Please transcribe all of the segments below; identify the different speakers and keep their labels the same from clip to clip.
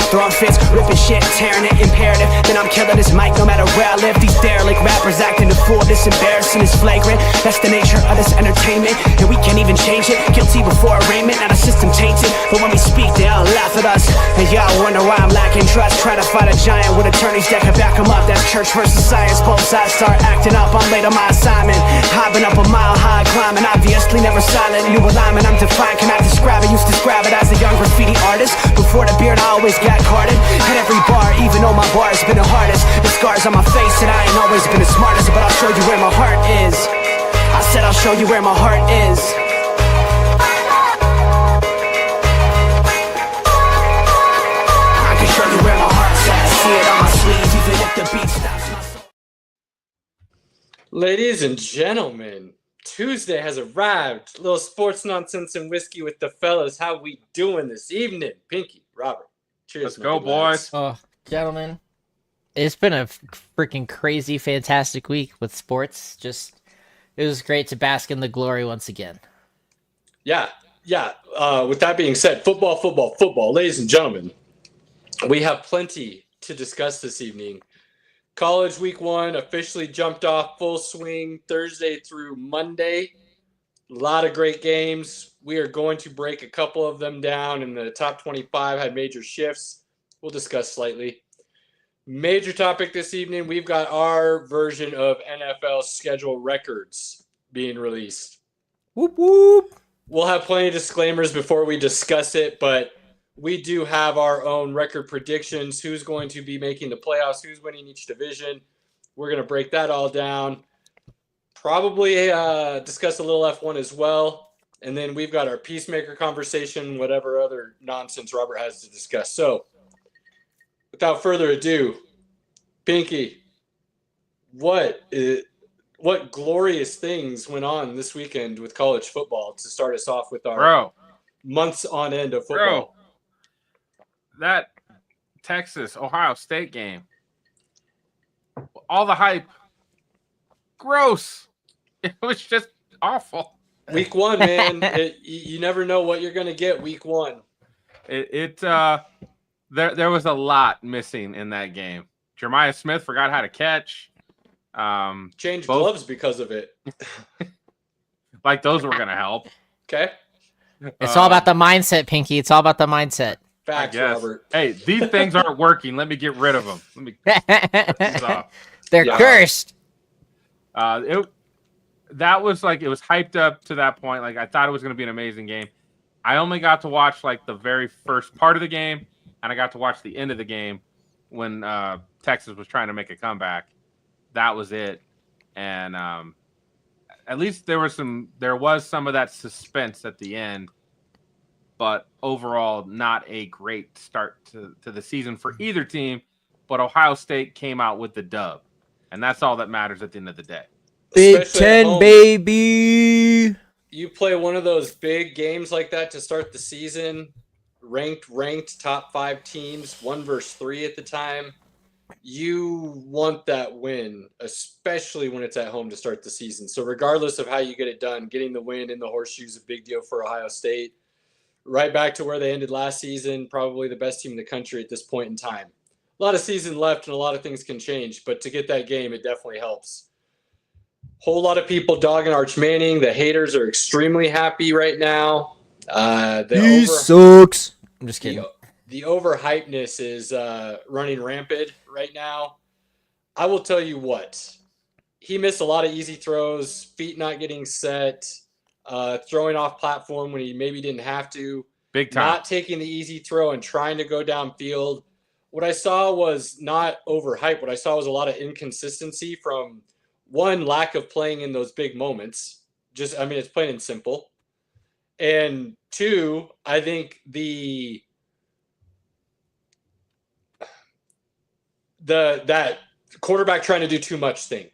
Speaker 1: throwing fits, ripping shit, tearing it, imperative. Then I'm killing this mic no matter where I live. These derelict rappers acting a fool, this embarrassing is flagrant. That's the nature of this entertainment, and we can't even change it. Guilty before arraignment, now the system tainted. But when we speak, they all laugh at us. And y'all wonder why I'm lacking trust. Try to fight a giant with attorneys that can back them up. That's church versus science, both sides start acting up. I'm late on my assignment, hopping up a mile high, climbing. Obviously never silent, new alignment, I'm defined, cannot describe it. Used to describe it as a young graffiti artist. Before the beard I always got carded. At every bar, even though my bar has been the hardest. The scars on my face said I ain't always been the smartest. But I'll show you where my heart is. I said I'll show you where my heart is. I can show you where my heart's at. See it on my sleeve, even if the beat stops my soul.
Speaker 2: Ladies and gentlemen, Tuesday has arrived. A little sports nonsense and whiskey with the fellas. How we doing this evening? Pinky, Robert. Cheers.
Speaker 3: Let's go, boys.
Speaker 4: Oh, gentlemen. It's been a freaking crazy, fantastic week with sports. It was great to bask in the glory once again.
Speaker 2: Yeah. With that being said, football. Ladies and gentlemen, we have plenty to discuss this evening. College week 1 officially jumped off full swing Thursday through Monday. A lot of great games. We are going to break a couple of them down, and the top 25 had major shifts. We'll discuss slightly. Major topic this evening, we've got our version of NFL schedule records being released.
Speaker 4: Whoop, whoop.
Speaker 2: We'll have plenty of disclaimers before we discuss it, but we do have our own record predictions. Who's going to be making the playoffs? Who's winning each division? We're going to break that all down. Probably discuss a little F1 as well. And then we've got our Peacemaker conversation, whatever other nonsense Robert has to discuss. So, without further ado, Pinky, what glorious things went on this weekend with college football to start us off with our months on end of football?
Speaker 3: That Texas-Ohio State game, all the hype, gross. It was just awful.
Speaker 2: Week 1, man. You never know what you're going to get week 1.
Speaker 3: There was a lot missing in that game. Jeremiah Smith forgot how to catch.
Speaker 2: Changed gloves because of it.
Speaker 3: Like those were going to help.
Speaker 2: Okay.
Speaker 4: It's all about the mindset, Pinky. It's all about the mindset.
Speaker 2: Facts, Robert.
Speaker 3: Hey, these things aren't working. Let me get rid of them.
Speaker 4: They're cursed.
Speaker 3: That was like, it was hyped up to that point. Like, I thought it was going to be an amazing game. I only got to watch like the very first part of the game, and I got to watch the end of the game when Texas was trying to make a comeback. That was it. And at least there was some of that suspense at the end, but overall not a great start to the season for either team. But Ohio State came out with the dub, and that's all that matters at the end of the day.
Speaker 4: Big Ten, baby.
Speaker 2: You play one of those big games like that to start the season, ranked top 5 teams, 1 versus 3 at the time. You want that win, especially when it's at home to start the season. So regardless of how you get it done, getting the win in the horseshoe is a big deal for Ohio State. Right back to where they ended last season, probably the best team in the country at this point in time. A lot of season left and a lot of things can change, but to get that game, it definitely helps. Whole lot of people dogging Arch Manning. The haters are extremely happy right now.
Speaker 4: He sucks. I'm just kidding.
Speaker 2: The overhypeness is running rampant right now. I will tell you what. He missed a lot of easy throws, feet not getting set, throwing off platform when he maybe didn't have to.
Speaker 3: Big time.
Speaker 2: Not taking the easy throw and trying to go downfield. What I saw was not overhype. What I saw was a lot of inconsistency from, one, lack of playing in those big moments. It's plain and simple. And 2, I think that quarterback trying to do too much thing.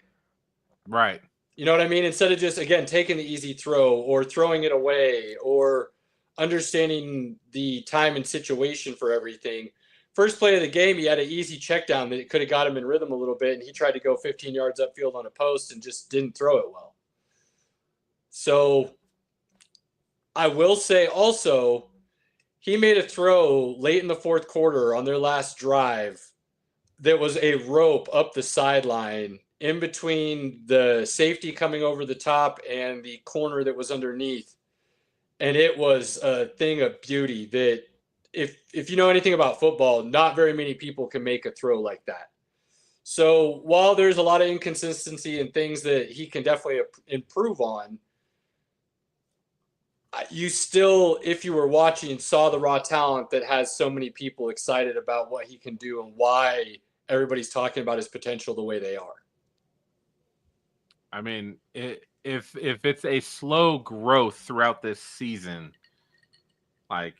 Speaker 3: Right.
Speaker 2: You know what I mean? Instead of just, again, taking the easy throw or throwing it away or understanding the time and situation for everything. First play of the game, he had an easy check down that could have got him in rhythm a little bit, and he tried to go 15 yards upfield on a post and just didn't throw it well. So I will say also, he made a throw late in the fourth quarter on their last drive that was a rope up the sideline in between the safety coming over the top and the corner that was underneath. And it was a thing of beauty that if you know anything about football, not very many people can make a throw like that. So while there's a lot of inconsistency and things that he can definitely improve on, you still, if you were watching, saw the raw talent that has so many people excited about what he can do and why everybody's talking about his potential the way they are.
Speaker 3: I mean, if it's a slow growth throughout this season, like,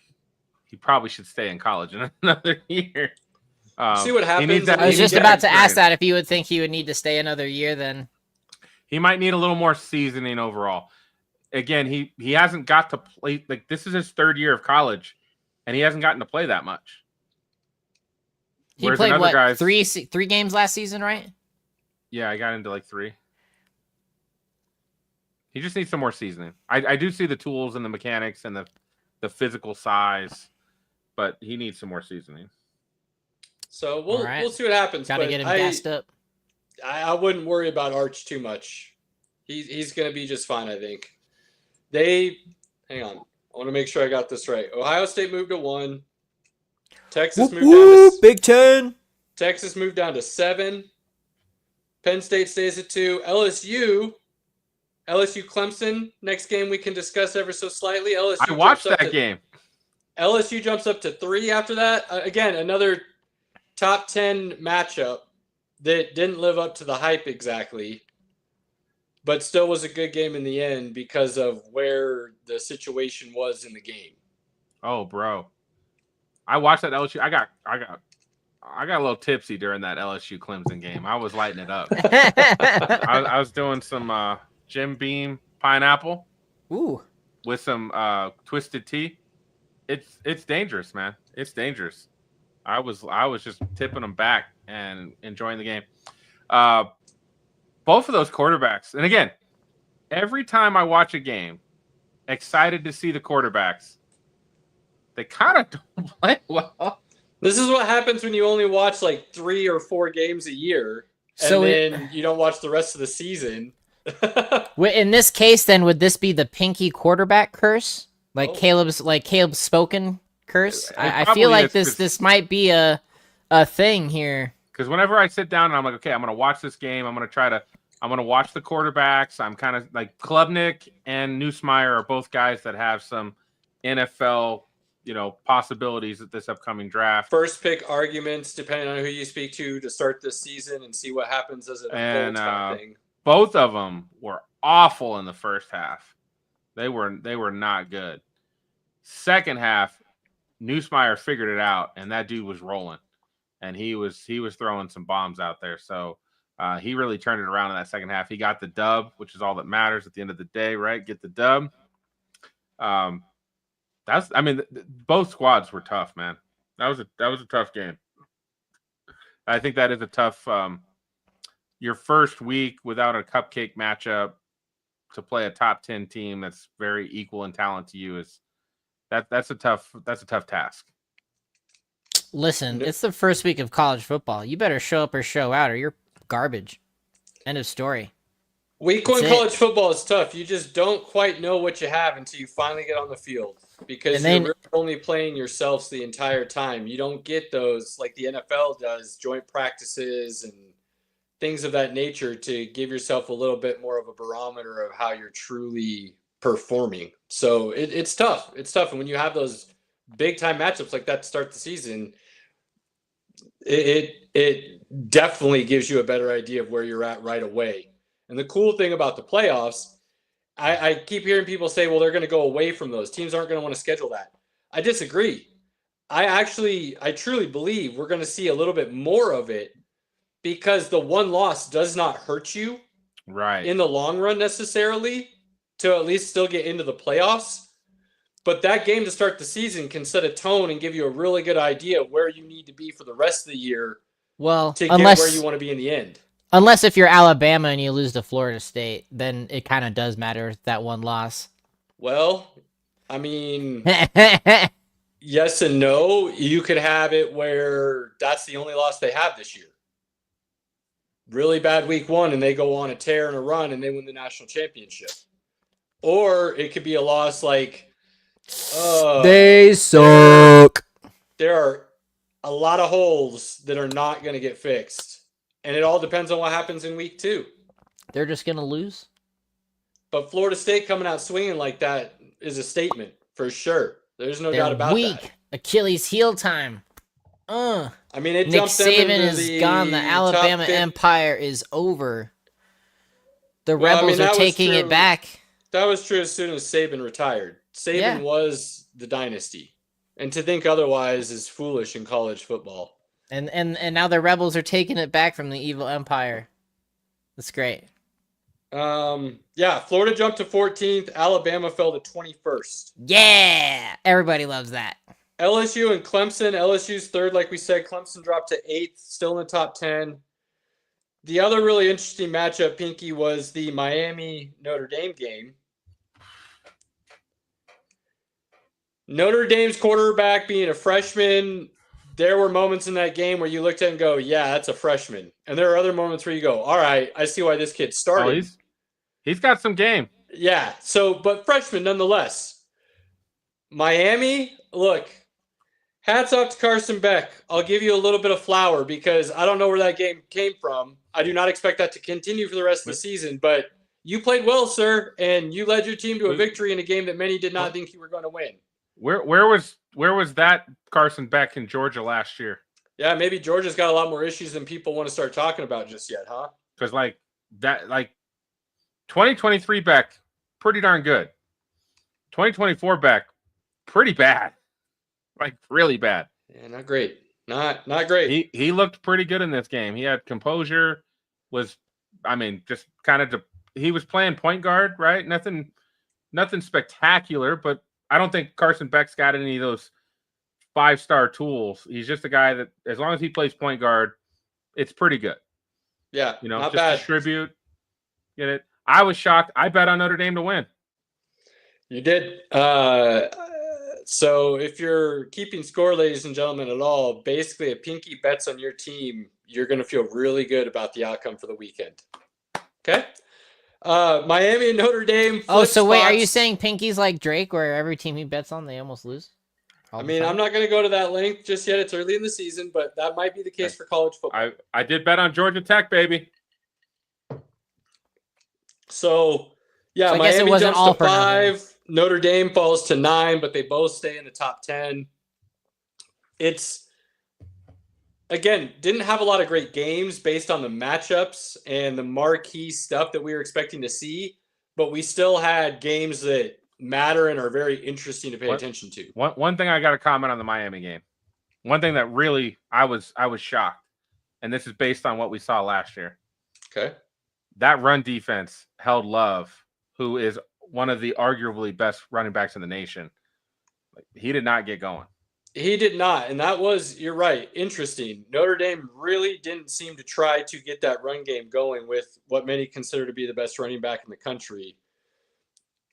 Speaker 3: he probably should stay in college in another year.
Speaker 2: See what happens.
Speaker 4: I was just about to ask that if you would think he would need to stay another year. Then
Speaker 3: he might need a little more seasoning overall. Again, he hasn't got to play, like, this is his third year of college, and he hasn't gotten to play that much.
Speaker 4: he
Speaker 3: Whereas
Speaker 4: played
Speaker 3: another
Speaker 4: what
Speaker 3: guy's-
Speaker 4: three games last season, right?
Speaker 3: Yeah, I got into like 3. He just needs some more seasoning. I do see the tools and the mechanics and the physical size, but he needs some more seasoning.
Speaker 2: So
Speaker 4: All right.
Speaker 2: we'll see what happens.
Speaker 4: Got to
Speaker 2: but
Speaker 4: get him gassed up.
Speaker 2: I wouldn't worry about Arch too much. He's going to be just fine, I think. Hang on. I want to make sure I got this right. Ohio State moved to 1. Texas moved down to
Speaker 4: Big Ten.
Speaker 2: Texas moved down to 7. Penn State stays at 2. LSU Clemson. Next game we can discuss ever so slightly.
Speaker 3: I watched that game.
Speaker 2: LSU jumps up to 3 after that. Again, another top 10 matchup that didn't live up to the hype exactly, but still was a good game in the end because of where the situation was in the game.
Speaker 3: Oh, bro. I watched that LSU. I got a little tipsy during that LSU Clemson game. I was lighting it up. I was doing some Jim Beam pineapple
Speaker 4: Ooh.
Speaker 3: with some twisted tea. It's dangerous, man. It's dangerous. I was just tipping them back and enjoying the game. Both of those quarterbacks, and again, every time I watch a game, excited to see the quarterbacks, they kind of don't play well.
Speaker 2: This is what happens when you only watch like 3 or 4 games a year, and
Speaker 4: So
Speaker 2: then you don't watch the rest of the season.
Speaker 4: In this case, then would this be the pinky quarterback curse, like
Speaker 2: Oh.
Speaker 4: Caleb's spoken curse?
Speaker 3: It
Speaker 4: I
Speaker 3: probably
Speaker 4: feel like
Speaker 3: is, 'cause-
Speaker 4: this might be a thing here.
Speaker 3: Because whenever I sit down and I'm like, okay, I'm going to watch this game. I'm going to watch the quarterbacks. I'm kind of like Klubnik and Nussmeier are both guys that have some NFL, possibilities at this upcoming draft.
Speaker 2: First pick arguments, depending on who you speak to start this season and see what happens as it unfolds. Kind of thing.
Speaker 3: Both of them were awful in the first half. They were not good. Second half, Nussmeier figured it out, and that dude was rolling, and he was throwing some bombs out there. So he really turned it around in that second half. He got the dub, which is all that matters at the end of the day, right? Get the dub. Both squads were tough, man. That was a tough game. I think that is a tough. Your first week without a cupcake matchup to play a top 10 team that's very equal in talent to you that's a tough task.
Speaker 4: Listen, it's the first week of college football. You better show up or show out, or you're garbage. End of story.
Speaker 2: Week 1
Speaker 4: That's it.
Speaker 2: college football is tough. You just don't quite know what you have until you finally get on the field because
Speaker 4: And then-
Speaker 2: you're really only playing yourselves the entire time. You don't get those like the NFL does, joint practices and things of that nature to give yourself a little bit more of a barometer of how you're truly performing. So it's tough. It's tough. And when you have those big time matchups like that to start the season, it definitely gives you a better idea of where you're at right away. And the cool thing about the playoffs, I keep hearing people say, well, they're going to go away from those. Teams aren't going to want to schedule that. I disagree. I truly believe we're going to see a little bit more of it because the one loss does not hurt you
Speaker 3: Right.
Speaker 2: in the long run necessarily to at least still get into the playoffs. But that game to start the season can set a tone and give you a really good idea of where you need to be for the rest of the year
Speaker 4: Well,
Speaker 2: to get where you want to be in the end.
Speaker 4: unless if you're Alabama and you lose to Florida State, then it kind of does matter that one loss.
Speaker 2: Well, I mean, yes and no. You could have it where that's the only loss they have this year. Really bad week one, and they go on a tear and a run, and they win the national championship. Or it could be a loss like
Speaker 4: they suck.
Speaker 2: There are a lot of holes that are not going to get fixed, and it all depends on what happens in week two.
Speaker 4: They're just gonna lose.
Speaker 2: But Florida State coming out swinging like that is a statement for sure. There's no doubt about that.
Speaker 4: Achilles heel time.
Speaker 2: I mean, it
Speaker 4: Nick
Speaker 2: jumped them
Speaker 4: Saban
Speaker 2: into
Speaker 4: is
Speaker 2: the
Speaker 4: gone. The Alabama
Speaker 2: top 50.
Speaker 4: empire is over. The
Speaker 2: Well, I mean,
Speaker 4: Rebels
Speaker 2: that
Speaker 4: are
Speaker 2: was
Speaker 4: taking
Speaker 2: true.
Speaker 4: it back.
Speaker 2: That was true as soon as Saban retired. Saban
Speaker 4: Yeah.
Speaker 2: was the dynasty. And to think otherwise is foolish in college football.
Speaker 4: And now the Rebels are taking it back from the evil empire. That's great.
Speaker 2: Yeah, Florida jumped to 14th. Alabama fell to 21st.
Speaker 4: Yeah, everybody loves that.
Speaker 2: LSU and Clemson. LSU's third, like we said. Clemson dropped to 8th, still in the top 10. The other really interesting matchup, Pinky, was the Miami-Notre Dame game. Notre Dame's quarterback being a freshman, there were moments in that game where you looked at it and go, yeah, that's a freshman. And there are other moments where you go, all right, I see why this kid started.
Speaker 3: He's got some game.
Speaker 2: Yeah, but freshman nonetheless. Miami, look, hats off to Carson Beck. I'll give you a little bit of flour because I don't know where that game came from. I do not expect that to continue for the rest of the season, but you played well, sir, and you led your team to a victory in a game that many did not think you were going to win.
Speaker 3: Where was that Carson Beck in Georgia last year?
Speaker 2: Yeah, maybe Georgia's got a lot more issues than people want to start talking about just yet, huh?
Speaker 3: Because 2023 Beck, pretty darn good. 2024 Beck, pretty bad. Really bad.
Speaker 2: Yeah, not great. Not great.
Speaker 3: He looked pretty good in this game. He had composure. He was playing point guard, right? Nothing spectacular, but I don't think Carson Beck's got any of those 5-star tools. He's just a guy that, as long as he plays point guard, it's pretty good.
Speaker 2: Yeah, not
Speaker 3: just
Speaker 2: bad.
Speaker 3: Distribute. Get it? I was shocked. I bet on Notre Dame to win.
Speaker 2: You did. So if you're keeping score, ladies and gentlemen, at all, basically a Pinky bets on your team, you're going to feel really good about the outcome for the weekend. Okay? Miami and Notre Dame.
Speaker 4: Oh, so wait, are
Speaker 2: spots.
Speaker 4: you saying Pinky's like Drake, where every team he bets on, they almost lose?
Speaker 2: I'm not going to go to that length just yet. It's early in the season, but that might be the case for college football.
Speaker 3: I did bet on Georgia Tech, baby.
Speaker 2: So, yeah,
Speaker 4: So I guess it
Speaker 2: Miami
Speaker 4: wasn't
Speaker 2: jumps
Speaker 4: all
Speaker 2: to
Speaker 4: for nothing.
Speaker 2: 5. Notre Dame falls to 9, but they both stay in the top 10. It's, again, didn't have a lot of great games based on the matchups and the marquee stuff that we were expecting to see, but we still had games that matter and are very interesting to pay attention to.
Speaker 3: One thing I got to comment on the Miami game. One thing that really I was shocked, and this is based on what we saw last year.
Speaker 2: Okay.
Speaker 3: That run defense held Love, who is one of the arguably best running backs in the nation. He did not get going.
Speaker 2: He did not, and that was, you're right, interesting. Notre Dame really didn't seem to try to get that run game going with what many consider to be the best running back in the country.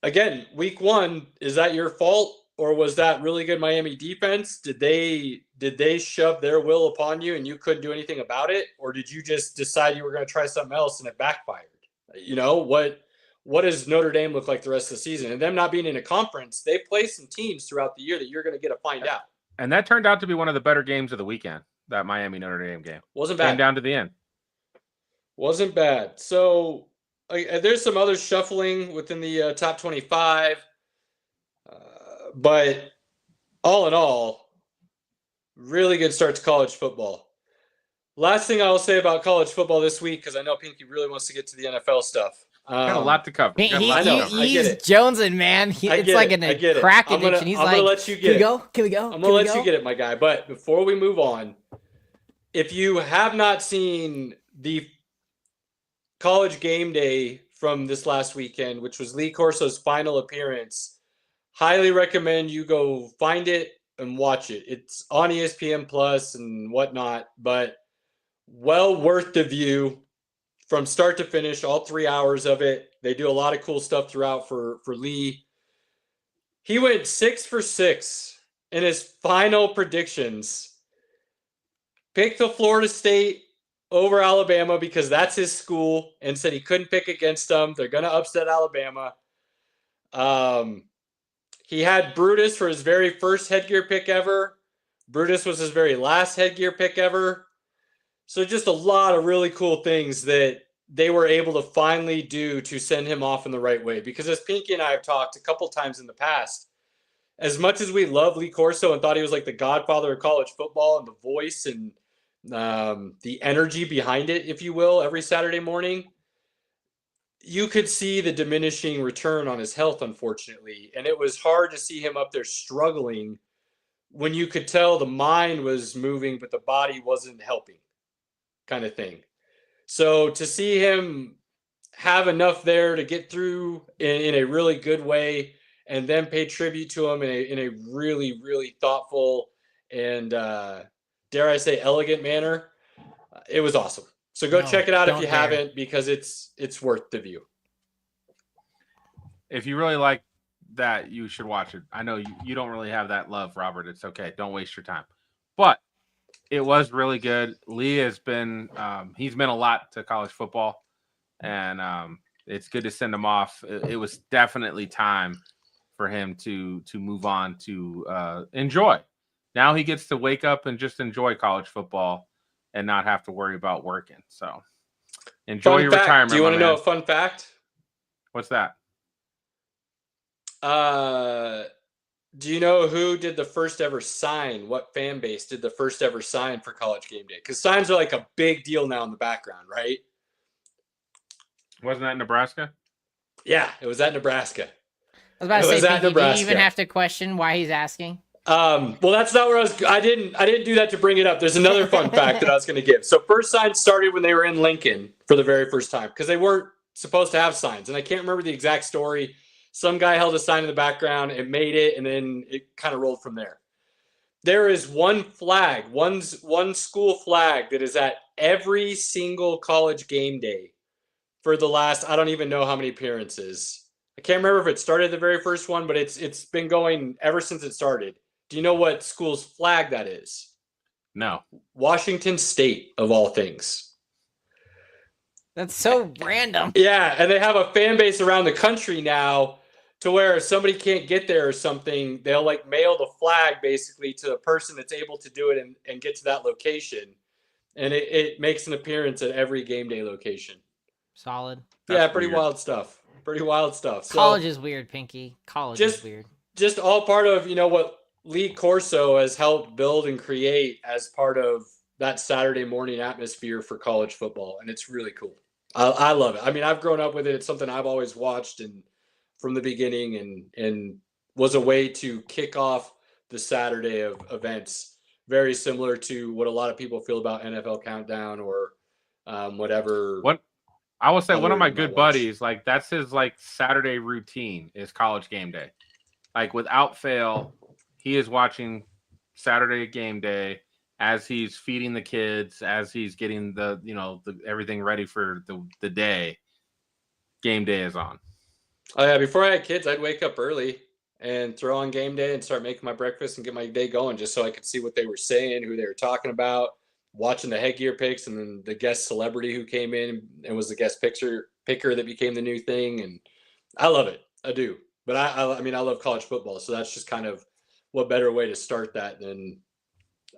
Speaker 2: Again, week one, is that your fault, or was that really good Miami defense? Did they shove their will upon you and you couldn't do anything about it, or did you just decide you were going to try something else and it backfired? What does Notre Dame look like the rest of the season? And them not being in a conference, they play some teams throughout the year that you're going to get to find out.
Speaker 3: And that turned out to be one of the better games of the weekend, that Miami-Notre Dame game.
Speaker 2: Wasn't bad.
Speaker 3: Came down to the end.
Speaker 2: Wasn't bad. So there's some other shuffling within the top 25. But all in all, really good start to college football. Last thing I will say about college football this week, because I know Pinky really wants to get to the NFL stuff.
Speaker 3: Got a lot to cover.
Speaker 4: He's
Speaker 2: it.
Speaker 4: jonesing, man. It's like a crack addiction. He's
Speaker 2: I'm
Speaker 4: like,
Speaker 2: gonna let you
Speaker 4: can
Speaker 2: get
Speaker 4: we
Speaker 2: it.
Speaker 4: go?
Speaker 2: I'm gonna let you get it, my guy. But before we move on, if you have not seen the college game day from this last weekend, which was Lee Corso's final appearance, highly recommend you go find it and watch it. It's on ESPN Plus and whatnot, but well worth the view from start to finish, all 3 hours of it. They do a lot of cool stuff throughout for Lee. He went 6 for 6 in his final predictions, picked the Florida State over Alabama because that's his school, and said he couldn't pick against them. They're going to upset Alabama. He had Brutus for his very first headgear pick ever. Brutus was his very last headgear pick ever. So just a lot of really cool things that they were able to finally do to send him off in the right way. Because as Pinky and I have talked a couple times in the past, as much as we love Lee Corso and thought he was like the godfather of college football and the voice and the energy behind it, if you will, every Saturday morning, you could see the diminishing return on his health, unfortunately. And it was hard to see him up there struggling when you could tell the mind was moving, but the body wasn't helping, kind of thing. So to see him have enough there to get through in a really good way, and then pay tribute to him in a really, really thoughtful and, dare I say, elegant manner, it was awesome. So go check it out if you haven't, because it's worth the view.
Speaker 3: If you really like that, you should watch it. I know you don't really have that love, Robert. It's okay. Don't waste your time. But it was really good. Lee has been he's meant a lot to college football, and it's good to send him off. It was definitely time for him to move on to enjoy. Now he gets to wake up and just enjoy college football and not have to worry about working. So enjoy your retirement.
Speaker 2: Do you want to know a fun fact?
Speaker 3: What's that?
Speaker 2: Do you know who did the first ever sign? What fan base did the first ever sign for College Game Day? Because signs are like a big deal now in the background, right?
Speaker 3: Wasn't that Nebraska?
Speaker 2: Yeah, it was at Nebraska.
Speaker 4: I was about to say, Pinky, do you even have to question why he's asking?
Speaker 2: Well, that's not where I didn't do that to bring it up. There's another fun fact that I was going to give. So first signs started when they were in Lincoln for the very first time, because they weren't supposed to have signs. And I can't remember the exact story. Some guy held a sign in the background, it made it, and then it kind of rolled from there. There is one flag, one school flag that is at every single College Game Day for the last, I don't even know how many appearances. I can't remember if it started the very first one, but it's been going ever since it started. Do you know what school's flag that is?
Speaker 3: No.
Speaker 2: Washington State, of all things.
Speaker 4: That's so random.
Speaker 2: Yeah, and they have a fan base around the country now to where if somebody can't get there or something, they'll like mail the flag basically to the person that's able to do it and get to that location. And it makes an appearance at every game day location.
Speaker 4: Solid.
Speaker 2: Yeah, pretty weird. Wild stuff. Pretty wild stuff. So,
Speaker 4: college is weird, Pinky. College is weird.
Speaker 2: Just all part of, what Lee Corso has helped build and create as part of that Saturday morning atmosphere for college football. And it's really cool. I love it. I mean, I've grown up with it. It's something I've always watched and from the beginning and was a way to kick off the Saturday of events. Very similar to what a lot of people feel about NFL Countdown or whatever.
Speaker 3: I will say one of my good buddies, like that's his like Saturday routine is College Game Day. Like without fail, he is watching Saturday Game Day as he's feeding the kids, as he's getting the everything ready for the day. Game Day is on.
Speaker 2: Oh yeah, before I had kids, I'd wake up early and throw on Game Day and start making my breakfast and get my day going just so I could see what they were saying, who they were talking about, watching the headgear picks, and then the guest celebrity who came in and was the guest picker that became the new thing. And I love it. I do. But I mean, I love college football. So that's just kind of what better way to start that than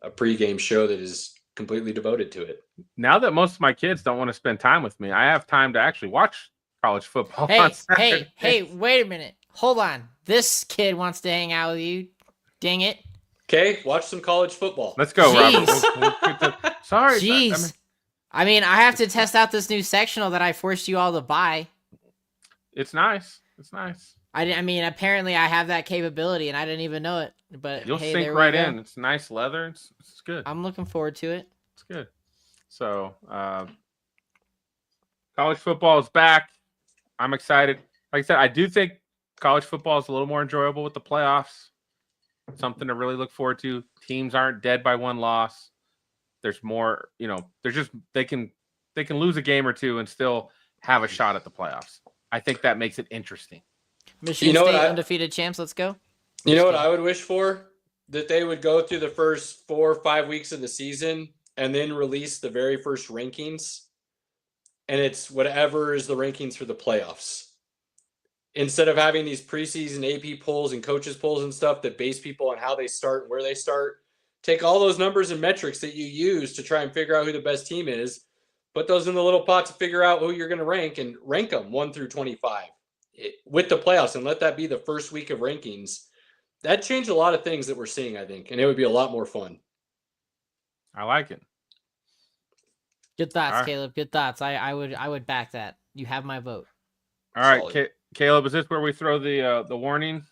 Speaker 2: a pregame show that is completely devoted to it.
Speaker 3: Now that most of my kids don't want to spend time with me, I have time to actually watch college football.
Speaker 4: Hey, wait a minute. Hold on. This kid wants to hang out with you. Dang it.
Speaker 2: Okay, watch some college football.
Speaker 3: Let's go, Robert. Sorry.
Speaker 4: Jeez. I mean, I have to test out this new sectional that I forced you all to buy.
Speaker 3: It's nice. It's nice.
Speaker 4: I mean, apparently I have that capability, and I didn't even know it. But
Speaker 3: you'll sink right in. It's nice leather. It's good.
Speaker 4: I'm looking forward to it.
Speaker 3: It's good. So, college football is back. I'm excited. Like I said, I do think college football is a little more enjoyable with the playoffs. Something to really look forward to. Teams aren't dead by one loss. There's more, there's just they can lose a game or two and still have a shot at the playoffs. I think that makes it interesting.
Speaker 4: Michigan State undefeated champs. Let's go.
Speaker 2: You know what I would wish for? that they would go through the first 4 or 5 weeks of the season and then release the very first rankings. And it's whatever is the rankings for the playoffs. Instead of having these preseason AP polls and coaches polls and stuff that base people on how they start and where they start, take all those numbers and metrics that you use to try and figure out who the best team is, put those in the little pot to figure out who you're going to rank and rank them 1 through 25 with the playoffs, and let that be the first week of rankings. That changed a lot of things that we're seeing, I think, and it would be a lot more fun.
Speaker 3: I like it.
Speaker 4: Good thoughts,
Speaker 3: All right.
Speaker 4: Caleb. Good thoughts. I would back that. You have my vote.
Speaker 3: All right,
Speaker 2: Solid.
Speaker 3: Caleb, is this where we throw the warning?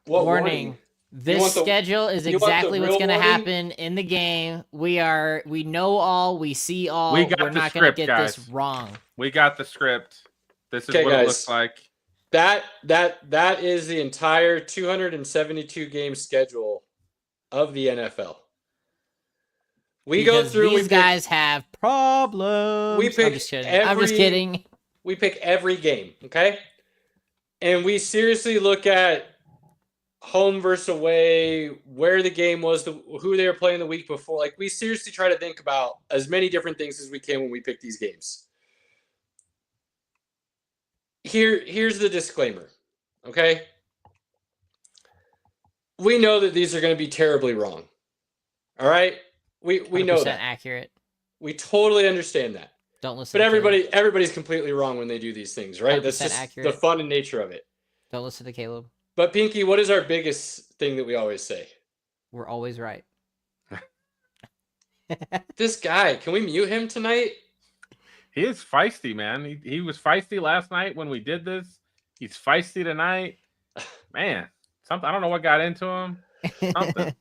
Speaker 2: What
Speaker 4: Warning. This
Speaker 2: want the-
Speaker 4: schedule is
Speaker 2: you want the
Speaker 4: exactly what's
Speaker 2: real
Speaker 4: going to
Speaker 2: warning?
Speaker 4: happen in the game. We know all, we see all.
Speaker 3: We got
Speaker 4: We're
Speaker 3: the
Speaker 4: not going to
Speaker 3: script,
Speaker 4: get
Speaker 3: guys.
Speaker 4: this wrong.
Speaker 3: We got the script. This is
Speaker 2: Okay,
Speaker 3: what it
Speaker 2: guys.
Speaker 3: looks like.
Speaker 2: That is the entire 272 game schedule of the NFL. We go
Speaker 4: Because
Speaker 2: through.
Speaker 4: These guys have problems.
Speaker 2: we pick
Speaker 4: I'm just kidding. I'm just
Speaker 2: every-
Speaker 4: kidding.
Speaker 2: We pick every game, okay? And we seriously look at home versus away, where the game was, who they were playing the week before. Like, we seriously try to think about as many different things as we can when we pick these games. Here's the disclaimer, okay? We know that these are going to be terribly wrong. All right? We know
Speaker 4: 100%
Speaker 2: that.
Speaker 4: accurate.
Speaker 2: We totally understand that.
Speaker 4: Don't listen.
Speaker 2: But
Speaker 4: to Caleb.
Speaker 2: everybody's completely wrong when they do these things, right? That's
Speaker 4: 100%
Speaker 2: just
Speaker 4: accurate.
Speaker 2: the fun and nature of it.
Speaker 4: Don't listen to Caleb.
Speaker 2: But Pinky, what is our biggest thing that we always say?
Speaker 4: We're always right.
Speaker 2: This guy, can we mute him tonight?
Speaker 3: He is feisty, man. He was feisty last night when we did this. He's feisty tonight. Man, something I don't know what got into him. Something.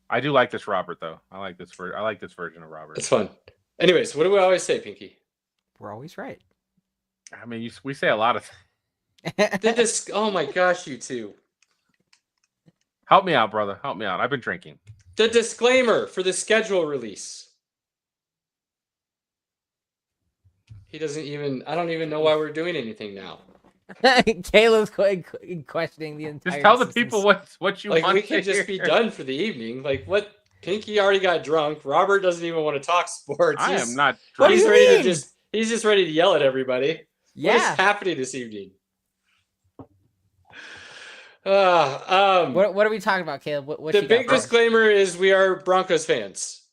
Speaker 3: I do like this Robert though. I like this version of Robert.
Speaker 2: It's fun. Anyways, what do we always say, Pinky?
Speaker 4: We're always right.
Speaker 3: I mean, we say a lot of.
Speaker 2: Oh my gosh, you two.
Speaker 3: Help me out, brother. Help me out. I've been drinking.
Speaker 2: The disclaimer for the schedule release. He doesn't even. I don't even know why we're doing anything now.
Speaker 4: Caleb's questioning the entire.
Speaker 3: Just tell the
Speaker 4: existence.
Speaker 3: people what you
Speaker 2: Like,
Speaker 3: want
Speaker 2: we
Speaker 3: to
Speaker 2: could just be
Speaker 3: hear.
Speaker 2: done for the evening. Like, what? Pinky already got drunk. Robert doesn't even want to talk sports.
Speaker 3: I am not
Speaker 4: What do
Speaker 3: drunk.
Speaker 2: He's
Speaker 4: you
Speaker 2: ready
Speaker 4: mean?
Speaker 2: to just. He's just ready to yell at everybody. What is
Speaker 4: Yeah.
Speaker 2: happening this evening?
Speaker 4: What are we talking about, Caleb? What
Speaker 2: The
Speaker 4: you got
Speaker 2: big
Speaker 4: for us?
Speaker 2: disclaimer is we are Broncos fans.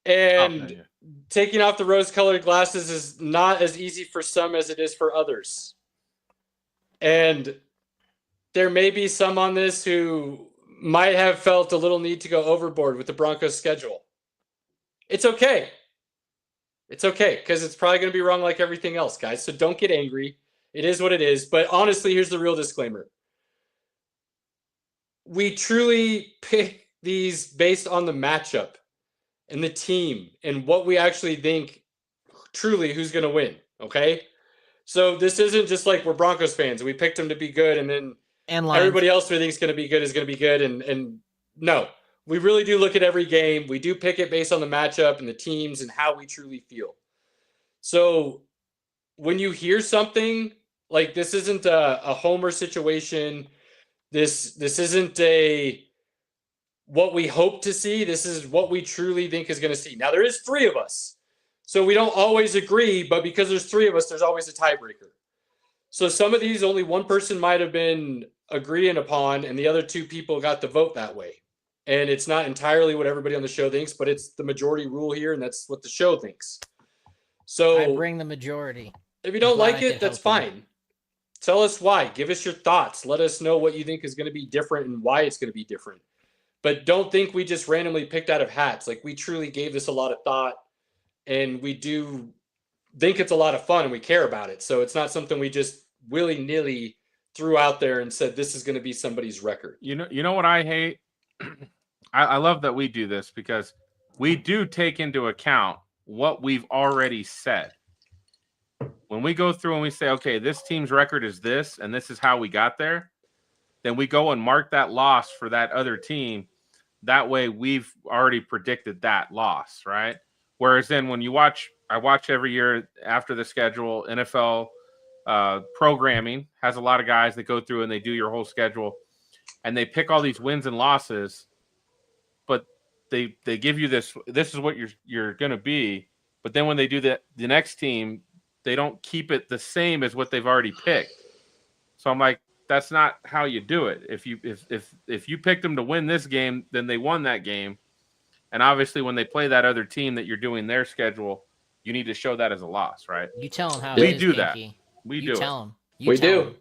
Speaker 2: And
Speaker 3: Oh, yeah.
Speaker 2: taking off the rose-colored glasses is not as easy for some as it is for others. And there may be some on this who might have felt a little need to go overboard with the Broncos schedule. It's okay. It's okay, because it's probably going to be wrong like everything else, guys. So don't get angry. It is what it is. But honestly, here's the real disclaimer. We truly pick these based on the matchup and the team and what we actually think truly who's going to win, okay? So this isn't just like we're Broncos fans. We picked them to be good, and then
Speaker 4: And lines.
Speaker 2: everybody else we think is going to be good is going to be good. And no, we really do look at every game. We do pick it based on the matchup and the teams and how we truly feel. So when you hear something like this isn't a homer situation, this isn't a what we hope to see. This is what we truly think is going to see. Now, there is 3 of us, so we don't always agree, but because there's 3 of us, there's always a tiebreaker. So some of these, only one person might have been agreeing upon, and the other 2 people got the vote that way. And it's not entirely what everybody on the show thinks, but it's the majority rule here, and that's what the show thinks. So
Speaker 4: I bring the majority.
Speaker 2: if you don't
Speaker 4: glad I
Speaker 2: like it,
Speaker 4: could
Speaker 2: that's
Speaker 4: help you.
Speaker 2: fine. Tell us why. Give us your thoughts. Let us know what you think is going to be different and why it's going to be different. But don't think we just randomly picked out of hats. Like, we truly gave this a lot of thought, and we do think it's a lot of fun, and we care about it. So it's not something we just willy-nilly threw out there and said this is going to be somebody's record.
Speaker 3: You know what I hate? I love that we do this because we do take into account what we've already said. When we go through and we say, okay, this team's record is this, and this is how we got there, then we go and mark that loss for that other team. That way we've already predicted that loss, right? Whereas then when I watch every year after the schedule, NFL programming has a lot of guys that go through and they do your whole schedule. and they pick all these wins and losses, but they give you this is what you're going to be, but then when they do the next team, they don't keep it the same as what they've already picked. So I'm like, that's not how you do it. If you picked them to win this game, then they won that game. And obviously when they play that other team that you're doing their schedule, you need to show that as a loss, right?
Speaker 4: You tell them how
Speaker 3: We
Speaker 4: it is,
Speaker 3: do that.
Speaker 4: Pinky.
Speaker 3: We
Speaker 4: You
Speaker 3: do
Speaker 4: tell
Speaker 3: it.
Speaker 4: them.
Speaker 2: We do.
Speaker 4: 'em.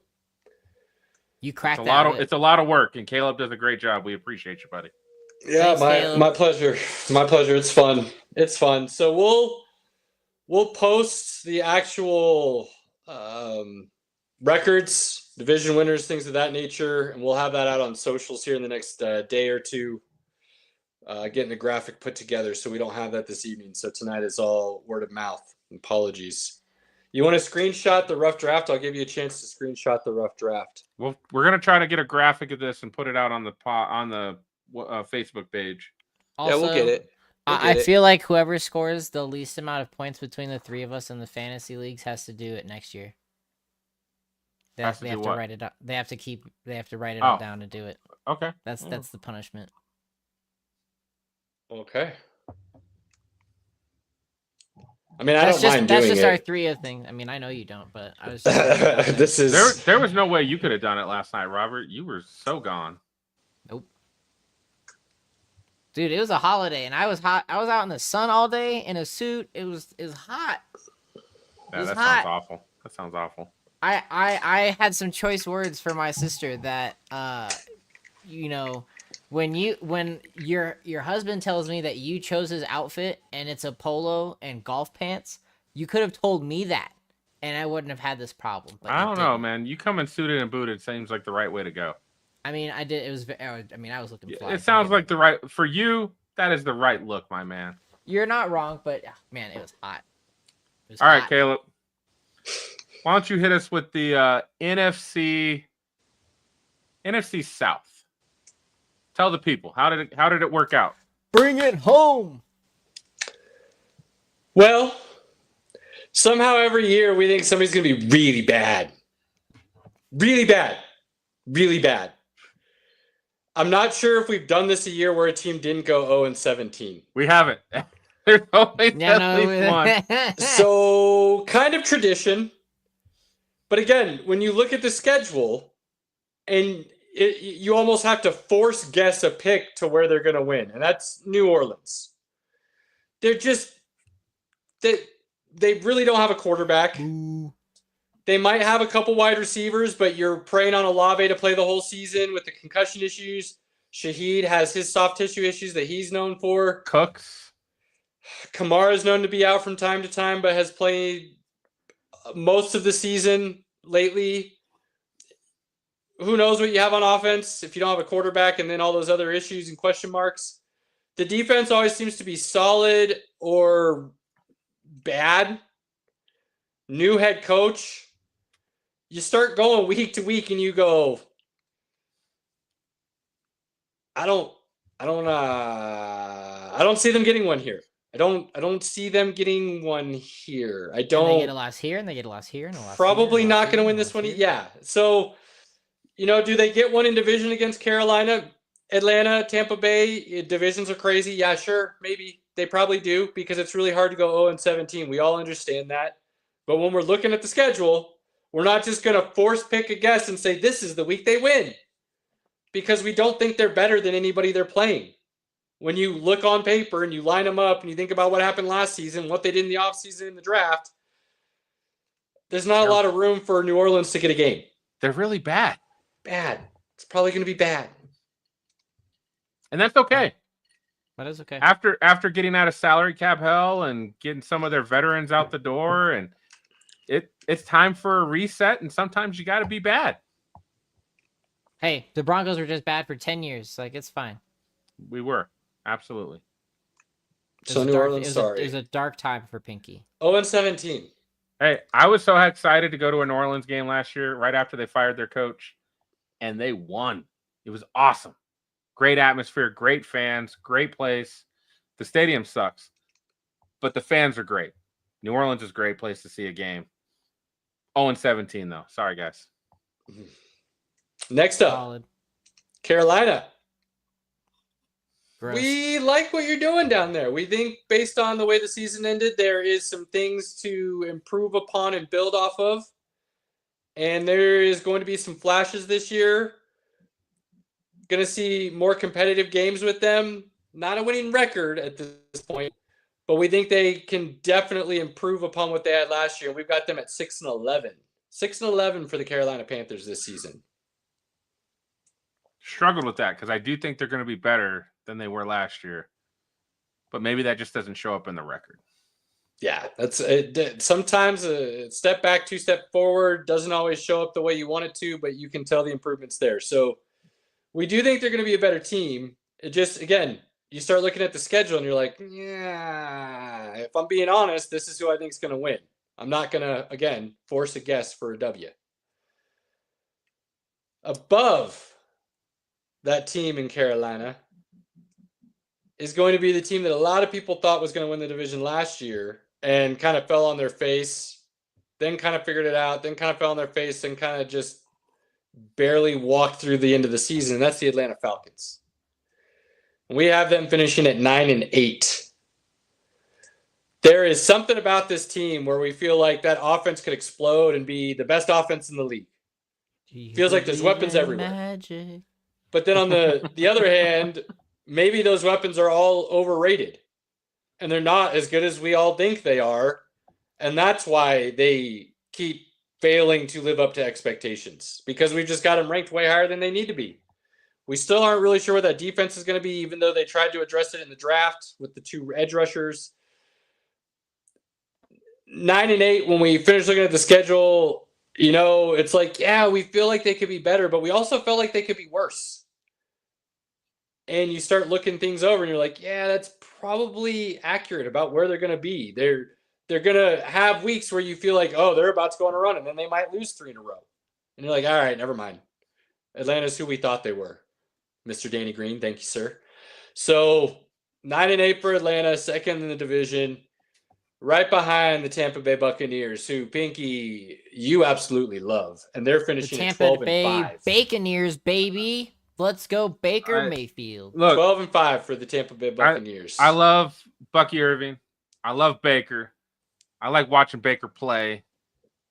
Speaker 4: You crack
Speaker 3: It's
Speaker 4: that whip.
Speaker 3: it's a lot of work, and Caleb does a great job. We appreciate you, buddy.
Speaker 2: Yeah,
Speaker 4: Thanks, Caleb.
Speaker 2: my pleasure. My pleasure. It's fun. It's fun. So we'll post the actual records, division winners, things of that nature, and we'll have that out on socials here in the next day or two. Getting the graphic put together, so we don't have that this evening. So tonight is all word of mouth. Apologies. You want to screenshot the rough draft? I'll give you a chance to screenshot the rough draft.
Speaker 3: Well, we're gonna try to get a graphic of this and put it out on the Facebook page.
Speaker 4: Also,
Speaker 2: yeah, we'll get it.
Speaker 4: I feel like whoever scores the least amount of points between the three of us in the fantasy leagues has to do it next year. They have to
Speaker 3: what?
Speaker 4: write it up. They have to write it
Speaker 3: Oh.
Speaker 4: all down to do it.
Speaker 3: Okay.
Speaker 4: That's the punishment.
Speaker 2: Okay. I mean, I don't mind
Speaker 4: That's
Speaker 2: doing
Speaker 4: just our
Speaker 2: it.
Speaker 4: 3-0 thing. I mean, I know you don't, but I was just
Speaker 2: This is
Speaker 3: There was no way you could have done it last night, Robert. You were so gone.
Speaker 4: Nope. Dude, it was a holiday and I was hot. I was out in the sun all day in a suit. It was hot.
Speaker 3: Yeah,
Speaker 4: was
Speaker 3: that
Speaker 4: hot.
Speaker 3: sounds awful. That sounds awful.
Speaker 4: I had some choice words for my sister that when your husband tells me that you chose his outfit and it's a polo and golf pants, you could have told me that and I wouldn't have had this problem. But
Speaker 3: I
Speaker 4: you
Speaker 3: don't know,
Speaker 4: didn't.
Speaker 3: man. You come in suited and booted seems like the right way to go.
Speaker 4: I mean, I did. It was. I mean, I was looking fly.
Speaker 3: It sounds like the right for you. That is the right look, my man.
Speaker 4: You're not wrong, but man, it was hot. It was
Speaker 3: All right,
Speaker 4: hot.
Speaker 3: Caleb. Why don't you hit us with the NFC South? Tell the people how did it work out?
Speaker 4: Bring it home.
Speaker 2: well, somehow every year we think somebody's going to be really bad. Really bad. Really bad. I'm not sure if we've done this a year where a team didn't go 0-17.
Speaker 3: We haven't. There's always
Speaker 4: Yeah,
Speaker 3: at least one.
Speaker 2: So kind of tradition. But again, when you look at the schedule, and you almost have to force guess a pick to where they're going to win, and that's New Orleans. They're just they really don't have a quarterback. They might have a couple wide receivers, but you're preying on Olave to play the whole season with the concussion issues. Shaheed has his soft tissue issues that he's known for.
Speaker 3: Cooks.
Speaker 2: Kamara is known to be out from time to time, but has played most of the season lately. Who knows what you have on offense if you don't have a quarterback and then all those other issues and question marks. The defense always seems to be solid or bad. New head coach. You start going week to week and you go, I don't see them getting one here. I don't see them getting one here. I
Speaker 4: And
Speaker 2: don't.
Speaker 4: they get a loss here, and they get a loss here, and a loss.
Speaker 2: Probably
Speaker 4: here, and a loss
Speaker 2: not going to
Speaker 4: here,
Speaker 2: win
Speaker 4: and a
Speaker 2: this
Speaker 4: loss
Speaker 2: one.
Speaker 4: here.
Speaker 2: Yeah. So, do they get one in division against Carolina, Atlanta, Tampa Bay? Divisions are crazy. Yeah, sure. Maybe. They probably do because it's really hard to go 0-17. We all understand that. But when we're looking at the schedule, we're not just going to force pick a guess and say this is the week they win because we don't think they're better than anybody they're playing. When you look on paper and you line them up and you think about what happened last season, what they did in the offseason in the draft, there's not a lot of room for New Orleans to get a game.
Speaker 3: They're really bad.
Speaker 2: Bad. It's probably going to be bad.
Speaker 3: And that's okay.
Speaker 4: But it's okay.
Speaker 3: After getting out of salary cap hell and getting some of their veterans out the door, and it's time for a reset, and sometimes you got to be bad.
Speaker 4: Hey, the Broncos were just bad for 10 years. Like, it's fine.
Speaker 3: We were. Absolutely.
Speaker 2: So New Orleans, sorry.
Speaker 4: It was a dark time for Pinky.
Speaker 2: 0-17.
Speaker 3: Hey, I was so excited to go to a New Orleans game last year right after they fired their coach, and they won. It was awesome. Great atmosphere, great fans, great place. The stadium sucks, but the fans are great. New Orleans is a great place to see a game. 0-17, though. Sorry, guys.
Speaker 2: Next up,
Speaker 4: Solid.
Speaker 2: Carolina.
Speaker 4: Gross.
Speaker 2: We like what you're doing down there. We think based on the way the season ended, there is some things to improve upon and build off of. And there is going to be some flashes this year. Going to see more competitive games with them. Not a winning record at this point, but we think they can definitely improve upon what they had last year. We've got them at 6-11. 6-11 for the Carolina Panthers this season.
Speaker 3: Struggled with that because I do think they're going to be better than they were last year, but maybe that just doesn't show up in the record.
Speaker 2: Yeah, that's sometimes a step back, 2 step forward doesn't always show up the way you want it to, but you can tell the improvements there. So we do think they're going to be a better team. It just, again, you start looking at the schedule and you're like, yeah, if I'm being honest, this is who I think is going to win. I'm not going to, again, force a guess for a W. Above that team in Carolina is going to be the team that a lot of people thought was going to win the division last year and kind of fell on their face, then kind of figured it out, then kind of fell on their face and kind of just barely walked through the end of the season. And that's the Atlanta Falcons. We have them finishing at 9-8. There is something about this team where we feel like that offense could explode and be the best offense in the league. Feels like there's weapons everywhere.
Speaker 4: Magic.
Speaker 2: But then on the other hand, maybe those weapons are all overrated and they're not as good as we all think they are. And that's why they keep failing to live up to expectations, because we've just got them ranked way higher than they need to be. We still aren't really sure what that defense is going to be, even though they tried to address it in the draft with the 2 edge rushers. 9-8, when we finish looking at the schedule, you know, it's like, yeah, we feel like they could be better, but we also felt like they could be worse. And you start looking things over and you're like, yeah, that's probably accurate about where they're going to be. They're going to have weeks where you feel like, oh, they're about to go on a run, and then they might lose 3 in a row. And you're like, all right, never mind. Atlanta's who we thought they were. Mr. Danny Green, thank you, sir. So 9-8 for Atlanta, second in the division, right behind the Tampa Bay Buccaneers, who, Pinky, you absolutely love. And they're
Speaker 4: The
Speaker 2: finishing at
Speaker 4: Tampa
Speaker 2: 12-5.
Speaker 4: Bay Baconeers, baby. Let's go, Baker Mayfield.
Speaker 3: Look,
Speaker 2: 12-5 for the Tampa Bay Buccaneers.
Speaker 3: I love Bucky Irving. I love Baker. I like watching Baker play.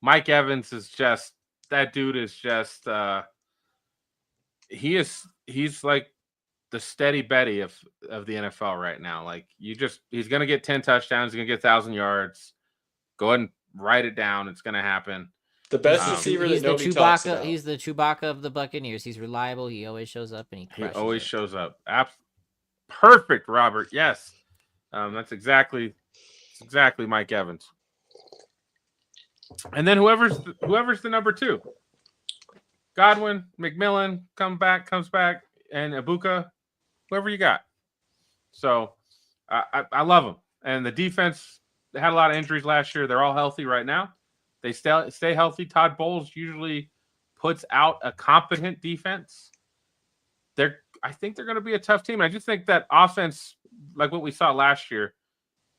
Speaker 3: Mike Evans is just, that dude is just, he's like the steady Betty of the NFL right now. Like, he's going to get 10 touchdowns. He's going to get 1,000 yards. Go ahead and write it down. It's going to happen.
Speaker 2: The best receiver
Speaker 4: He's
Speaker 2: that
Speaker 4: the
Speaker 2: nobody talks
Speaker 4: Chewbacca.
Speaker 2: about.
Speaker 4: He's the Chewbacca of the Buccaneers. He's reliable. He always shows up and he
Speaker 3: He
Speaker 4: crushes
Speaker 3: always
Speaker 4: it.
Speaker 3: shows up. Perfect, Robert. Yes. That's exactly Mike Evans. And then whoever's the number 2. Godwin, McMillan comes back, and Ibuka, whoever you got. So I love them. And the defense, they had a lot of injuries last year. They're all healthy right now. They stay healthy. Todd Bowles usually puts out a competent defense. I think they're going to be a tough team. I just think that offense, like what we saw last year,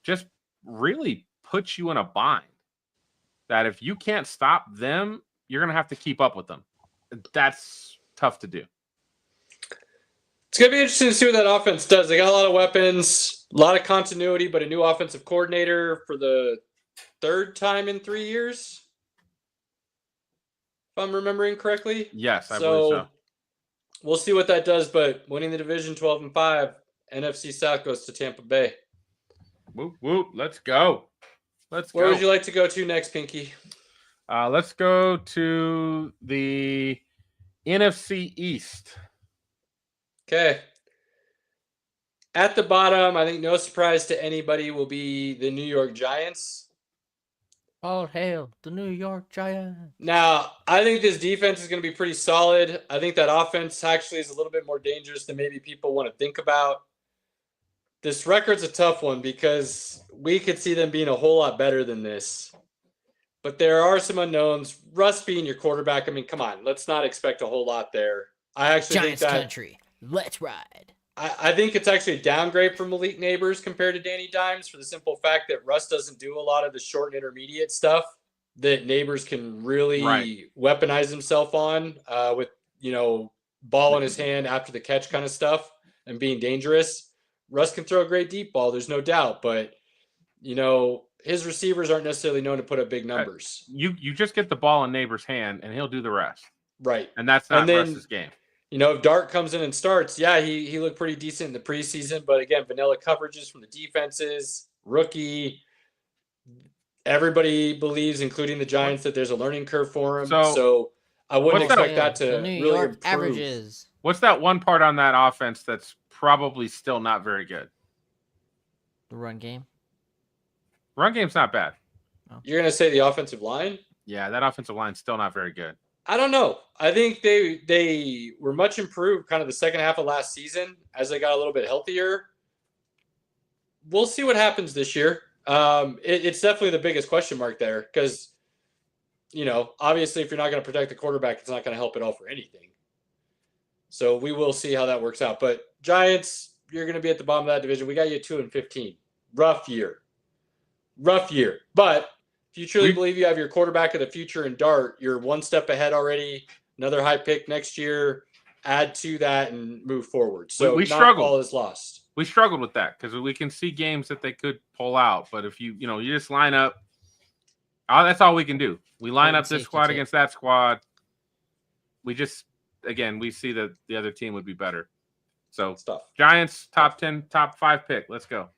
Speaker 3: just really puts you in a bind. That if you can't stop them, you're going to have to keep up with them. That's tough to do.
Speaker 2: It's going to be interesting to see what that offense does. They got a lot of weapons, a lot of continuity, but a new offensive coordinator for the 3rd time in 3 years, if I'm remembering correctly.
Speaker 3: Yes, I believe so.
Speaker 2: We'll see what that does, but winning the division 12-5, NFC South goes to Tampa Bay.
Speaker 3: Whoop, whoop. Let's go.
Speaker 2: Where would you like to go to next, Pinky?
Speaker 3: Let's go to the NFC East.
Speaker 2: Okay. At the bottom, I think no surprise to anybody, will be the New York Giants.
Speaker 4: All hail the New York Giants.
Speaker 2: Now, I think this defense is going to be pretty solid. I think that offense actually is a little bit more dangerous than maybe people want to think about. This record's a tough one because we could see them being a whole lot better than this. But there are some unknowns. Russ being your quarterback, I mean, come on. Let's not expect a whole lot there. I actually
Speaker 4: Giants
Speaker 2: think that
Speaker 4: country. Let's ride.
Speaker 2: I think it's actually a downgrade from Malik Neighbors compared to Danny Dimes, for the simple fact that Russ doesn't do a lot of the short and intermediate stuff that Neighbors can really weaponize himself on with, ball in his hand after the catch kind of stuff and being dangerous. Russ can throw a great deep ball, there's no doubt, but his receivers aren't necessarily known to put up big numbers.
Speaker 3: You just get the ball in Neighbor's hand and he'll do the rest.
Speaker 2: Right.
Speaker 3: And that's not Russ's game.
Speaker 2: If Dart comes in and starts, yeah, he looked pretty decent in the preseason, but again, vanilla coverages from the defenses, rookie. Everybody believes, including the Giants, that there's a learning curve for him. So I wouldn't expect that to
Speaker 4: New
Speaker 2: really
Speaker 4: York
Speaker 2: improve.
Speaker 4: averages.
Speaker 3: What's that one part on that offense that's probably still not very good?
Speaker 4: The run game.
Speaker 3: Run game's not bad.
Speaker 2: You're going to say the offensive line?
Speaker 3: Yeah, that offensive line's still not very good.
Speaker 2: I don't know. I think they were much improved kind of the second half of last season as they got a little bit healthier. We'll see what happens this year. It's definitely the biggest question mark there because, obviously if you're not going to protect the quarterback, it's not going to help at all for anything. So we will see how that works out. But Giants, you're going to be at the bottom of that division. We got you at 2-15. Rough year. But if you truly believe you have your quarterback of the future in Dart, you're one step ahead already. Another high pick next year. Add to that and move forward. So
Speaker 3: we
Speaker 2: not
Speaker 3: struggled.
Speaker 2: all is lost.
Speaker 3: We struggled with that because we can see games that they could pull out. But if you just line up, that's all we can do. We line up this squad against that squad. We see that the other team would be better. So
Speaker 2: Stuff.
Speaker 3: Giants, top 10, top 5 pick. Let's go.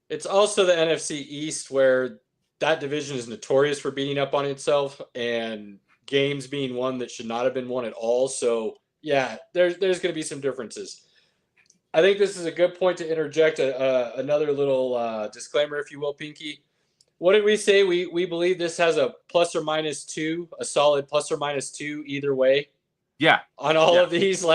Speaker 2: It's also the NFC East where that division is notorious for beating up on itself and games being won that should not have been won at all. So, yeah, there's going to be some differences. I think this is a good point to interject another little disclaimer, if you will, Pinky. What did we say? We believe this has a +or-2, a solid +or-2 either way.
Speaker 3: Yeah.
Speaker 2: On all of these.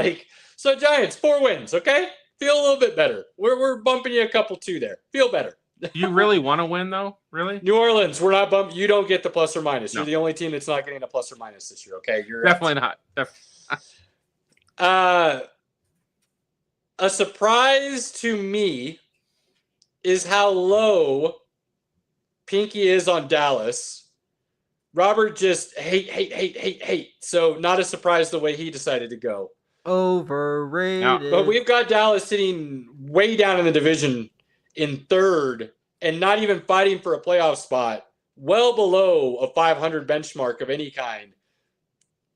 Speaker 2: So Giants, 4 wins, okay? Feel a little bit better. We're bumping you a couple 2 there. Feel better.
Speaker 3: Do you really want to win, though? Really?
Speaker 2: New Orleans, we're not bumping. You don't get the +or-.
Speaker 3: No.
Speaker 2: You're the only team that's not getting a +or- this year, okay? You're
Speaker 3: Definitely not.
Speaker 2: A surprise to me is how low Pinky is on Dallas. Robert just hate. So not a surprise the way he decided to go.
Speaker 4: Overrated.
Speaker 2: But we've got Dallas sitting way down in the division in 3rd and not even fighting for a playoff spot, well below a 500 benchmark of any kind.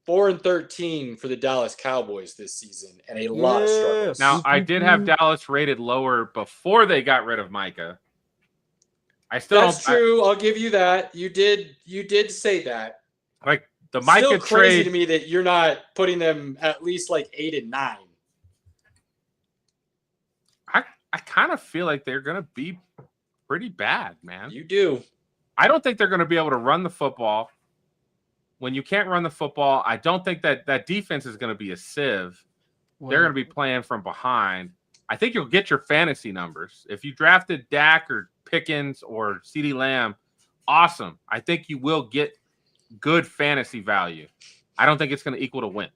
Speaker 2: 4-13 for the Dallas Cowboys this season, and a lot of struggles.
Speaker 3: Now, I did have Dallas rated lower before they got rid of Micah.
Speaker 2: That's true. I'll give you that. You did say that.
Speaker 3: Like the Micah
Speaker 2: Still crazy
Speaker 3: trade
Speaker 2: to me that you're not putting them at least 8 and 9.
Speaker 3: I kind of feel like they're going to be pretty bad, man.
Speaker 2: You do.
Speaker 3: I don't think they're going to be able to run the football. When you can't run the football, I don't think that defense is going to be a sieve. They're going to be playing from behind. I think you'll get your fantasy numbers. If you drafted Dak or Pickens or CeeDee Lamb, awesome. I think you will get good fantasy value. I don't think it's going to equal to wins.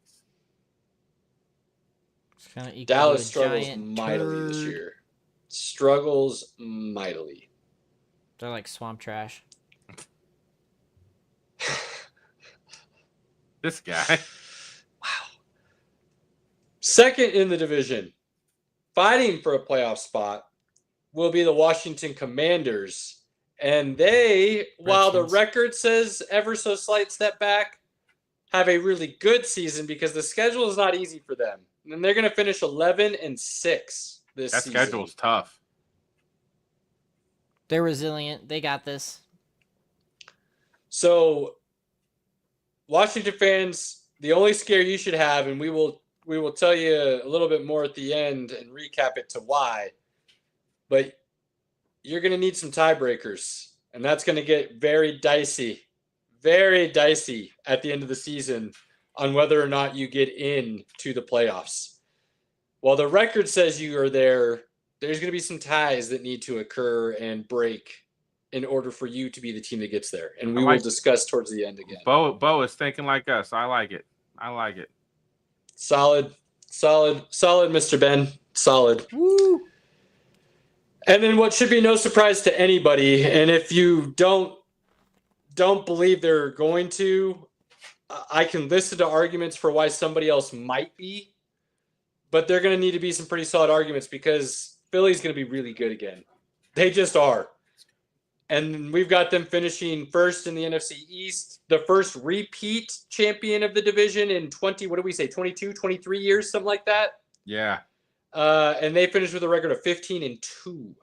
Speaker 2: Dallas struggles mightily this year. Struggles mightily.
Speaker 4: They're like swamp trash.
Speaker 3: This guy.
Speaker 2: Wow. Second in the division, fighting for a playoff spot, will be the Washington Commanders. And they, while the record says ever so slight step back, have a really good season because the schedule is not easy for them. And they're going to finish 11-6 this season.
Speaker 3: That schedule's tough.
Speaker 4: They're resilient. They got this.
Speaker 2: So, Washington fans, the only scare you should have, and we will tell you a little bit more at the end and recap it to why, but you're going to need some tiebreakers, and that's going to get very dicey at the end of the season on whether or not you get into the playoffs. While the record says you are there, there's going to be some ties that need to occur and break in order for you to be the team that gets there. And we will discuss towards the end again.
Speaker 3: Bo is thinking like us. I like it.
Speaker 2: Solid, Mr. Ben. Solid.
Speaker 4: Woo.
Speaker 2: And then what should be no surprise to anybody, and if you don't believe they're going to, I can listen to arguments for why somebody else might be. but they're going to need to be some pretty solid arguments because Philly's going to be really good again. They just are. And we've got them finishing first in the NFC East, the first repeat champion of the division in 22, 23 years, something like that.
Speaker 3: Yeah.
Speaker 2: And they finished with a record of 15-2.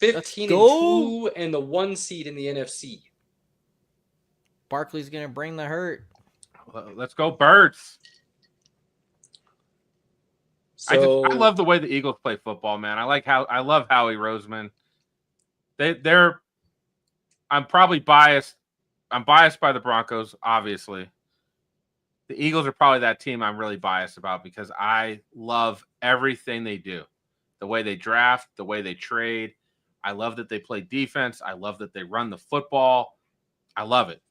Speaker 2: 15-2 and the 1 seed in the NFC.
Speaker 4: Barkley's gonna bring the hurt.
Speaker 3: Let's go, Birds.
Speaker 2: So,
Speaker 3: I love the way the Eagles play football, man. I love Howie Roseman. I'm probably biased. I'm biased by the Broncos, obviously. The Eagles are probably that team I'm really biased about because I love everything they do. The way they draft, the way they trade. I love that they play defense. I love that they run the football. I love it.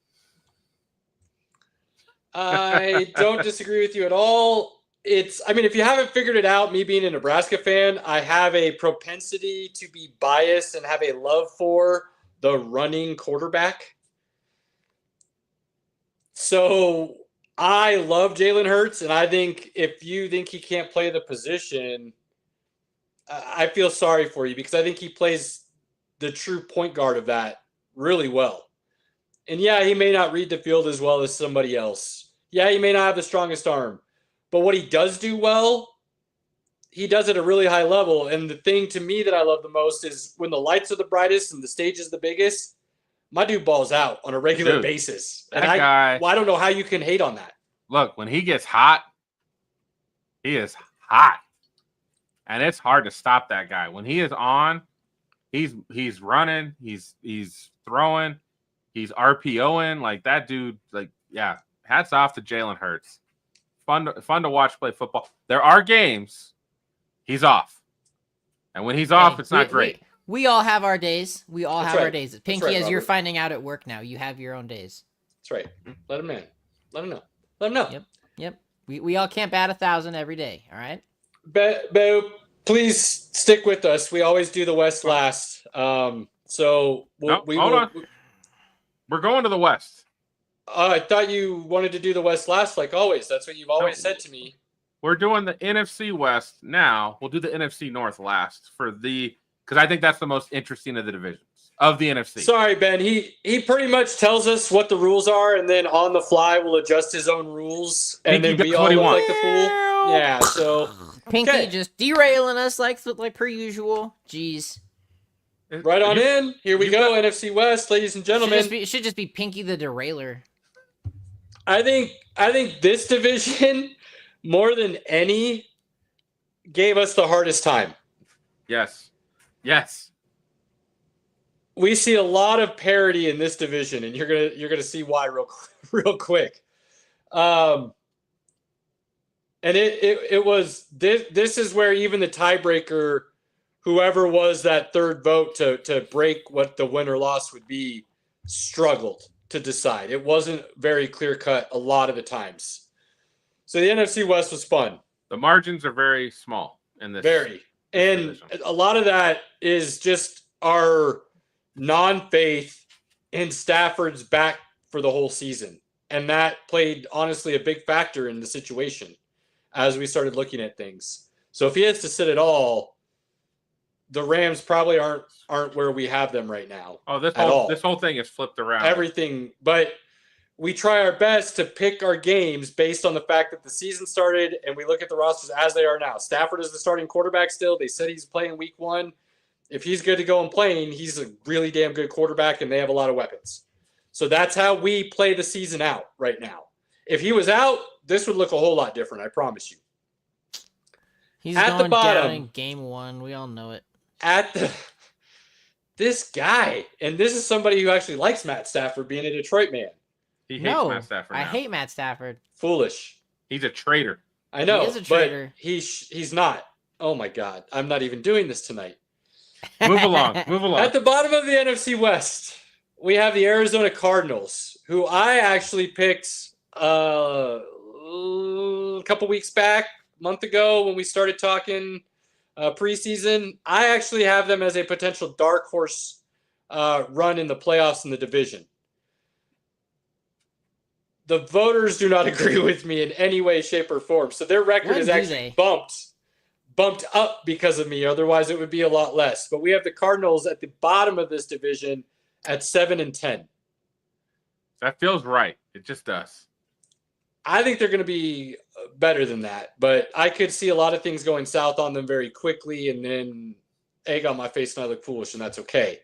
Speaker 2: I don't disagree with you at all. If you haven't figured it out, me being a Nebraska fan, I have a propensity to be biased and have a love for the running quarterback. So I love Jalen Hurts, and I think if you think he can't play the position, I feel sorry for you because I think he plays the true point guard of that really well. And yeah, he may not read the field as well as somebody else. Yeah, he may not have the strongest arm. But what he does do well, he does at a really high level. And the thing to me that I love the most is when the lights are the brightest and the stage is the biggest, my dude balls out on a regular basis. And I don't know how you can hate on that.
Speaker 3: Look, when he gets hot, he is hot. And it's hard to stop that guy. When he is on, he's running, he's throwing, he's RPOing. Like that dude, hats off to Jalen Hurts. Fun to watch play football. There are games he's off. And when he's off, it's not great.
Speaker 4: We all have our days. We all have our days. Pinky,
Speaker 2: right,
Speaker 4: as
Speaker 2: Robert.
Speaker 4: you're finding out at work now, you have your own days.
Speaker 2: That's right. Let him in. Let him know. Let him know.
Speaker 4: Yep. We all can't bat 1,000 every day, all right?
Speaker 2: Bo, please stick with us. We always do the West last. Hold
Speaker 3: on. We're going to the West.
Speaker 2: I thought you wanted to do the West last, like always. That's what you've always said to me.
Speaker 3: We're doing the NFC West now. We'll do the NFC North last because I think that's the most interesting of the divisions of the NFC.
Speaker 2: Sorry, Ben. He pretty much tells us what the rules are, and then on the fly will adjust his own rules, and then we all look like the fool. Yeah. So
Speaker 4: Pinky just derailing us like per usual. Jeez.
Speaker 2: Right on in. Here we go. NFC West, ladies and gentlemen.
Speaker 4: It should just be Pinky the derailer.
Speaker 2: I think this division, more than any, gave us the hardest time.
Speaker 3: Yes.
Speaker 2: We see a lot of parity in this division, and you're gonna see why real quick. And it was this is where even the tiebreaker, whoever was that third vote to break what the win or loss would be, struggled to decide. It wasn't very clear cut a lot of the times. So the NFC West was fun.
Speaker 3: The margins are very small in this.
Speaker 2: And a lot of that is just our non-faith in Stafford's back for the whole season. And that played, honestly, a big factor in the situation as we started looking at things. So if he has to sit at all, the Rams probably aren't where we have them right now.
Speaker 3: Oh, this whole thing is flipped around.
Speaker 2: Everything, but we try our best to pick our games based on the fact that the season started and we look at the rosters as they are now. Stafford is the starting quarterback still. They said he's playing week 1. If he's good to go and playing, he's a really damn good quarterback and they have a lot of weapons. So that's how we play the season out right now. If he was out, this would look a whole lot different, I promise you.
Speaker 4: He's going down in game 1. We all know it.
Speaker 2: This guy, and this is somebody who actually likes Matt Stafford being a Detroit man.
Speaker 3: He hates Matt Stafford now.
Speaker 4: I hate Matt Stafford.
Speaker 2: Foolish.
Speaker 3: He's a traitor.
Speaker 2: I know.
Speaker 4: He is a traitor.
Speaker 2: But he's not. Oh my God. I'm not even doing this tonight.
Speaker 3: Move along.
Speaker 2: At the bottom of the NFC West, we have the Arizona Cardinals, who I actually picked a couple weeks back, a month ago when we started talking preseason. I actually have them as a potential dark horse run in the playoffs in the division. The voters do not agree with me in any way, shape, or form. So their record is actually bumped bumped up because of me. Otherwise, it would be a lot less. But we have the Cardinals at the bottom of this division at 7-10.
Speaker 3: That feels right. It just does.
Speaker 2: I think they're going to be better than that, but I could see a lot of things going south on them very quickly, and then egg on my face and I look foolish, and that's okay.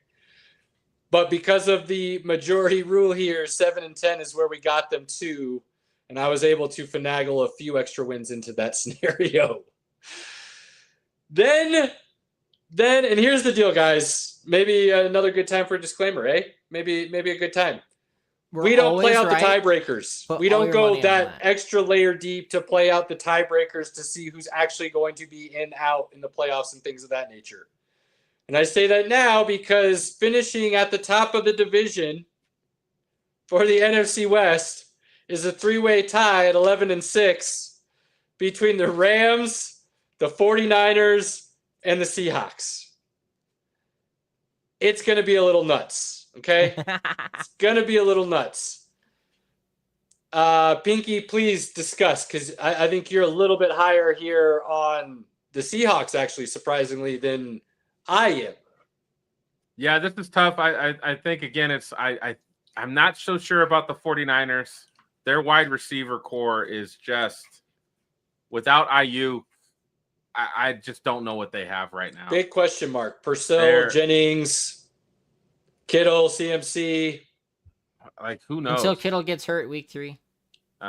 Speaker 2: But because of the majority rule here, 7-10 is where we got them to, and I was able to finagle a few extra wins into that scenario. Then, and here's the deal, guys. Maybe another good time for a disclaimer, eh? Maybe a good time. We don't play out the tiebreakers. We don't go that extra layer deep to play out the tiebreakers to see who's actually going to be in, out in the playoffs and things of that nature. And I say that now because finishing at the top of the division for the NFC West is a three-way tie at 11-6 between the Rams, the 49ers, and the Seahawks. It's going to be a little nuts, okay? It's going to be a little nuts. Pinky, please discuss, because I think you're a little bit higher here on the Seahawks, actually, surprisingly, than I am.
Speaker 3: Yeah, this is tough. I think, again, I'm not so sure about the 49ers. Their wide receiver core is just, without IU, I just don't know what they have right now.
Speaker 2: Big question mark. Purcell, Jennings, Kittle, CMC.
Speaker 3: Like, who knows?
Speaker 4: Until Kittle gets hurt week 3.
Speaker 3: So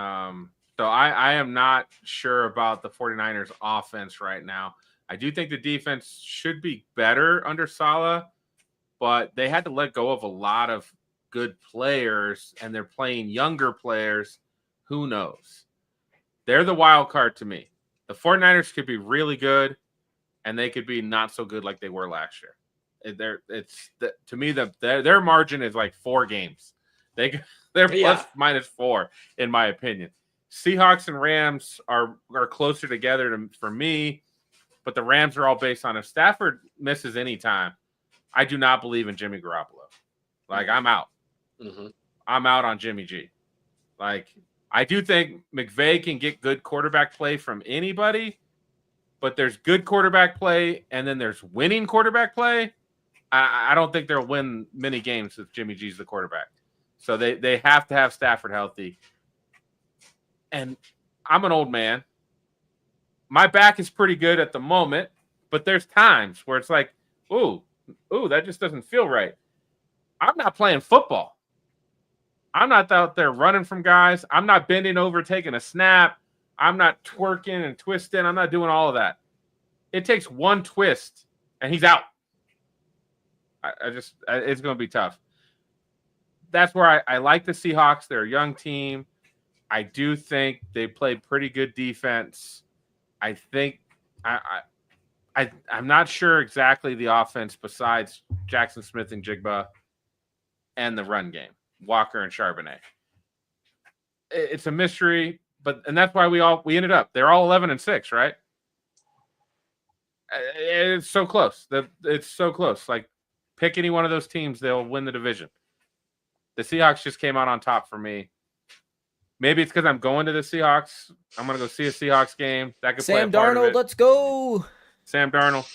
Speaker 3: I am not sure about the 49ers offense right now. I do think the defense should be better under Saleh, but they had to let go of a lot of good players, and they're playing younger players. Who knows? They're the wild card to me. The 49ers could be really good, and they could be not so good like they were last year. To me, their margin is like 4 games. They're plus minus 4, in my opinion. Seahawks and Rams are closer together for me, but the Rams are all based on if Stafford misses any time, I do not believe in Jimmy Garoppolo. Like, I'm out.
Speaker 2: Mm-hmm.
Speaker 3: I'm out on Jimmy G. Like, I do think McVay can get good quarterback play from anybody, but there's good quarterback play, and then there's winning quarterback play. I don't think they'll win many games if Jimmy G's the quarterback. So they have to have Stafford healthy. And I'm an old man. My back is pretty good at the moment, but there's times where it's like, ooh, that just doesn't feel right. I'm not playing football. I'm not out there running from guys. I'm not bending over, taking a snap. I'm not twerking and twisting. I'm not doing all of that. It takes one twist, and he's out. It's going to be tough. That's where I like the Seahawks. They're a young team. I do think they play pretty good defense. I think I'm not sure exactly the offense besides Jackson Smith and Jigba and the run game, Walker and Charbonnet. It's a mystery, and that's why we ended up. They're all 11-6, right? It's so close. It's so close. Like, pick any one of those teams, they'll win the division. The Seahawks just came out on top for me. Maybe it's because I'm going to the Seahawks. I'm going to go see a Seahawks game. That could
Speaker 4: Sam
Speaker 3: play a part of
Speaker 4: Darnold,
Speaker 3: it.
Speaker 4: let's go.
Speaker 3: Sam Darnold.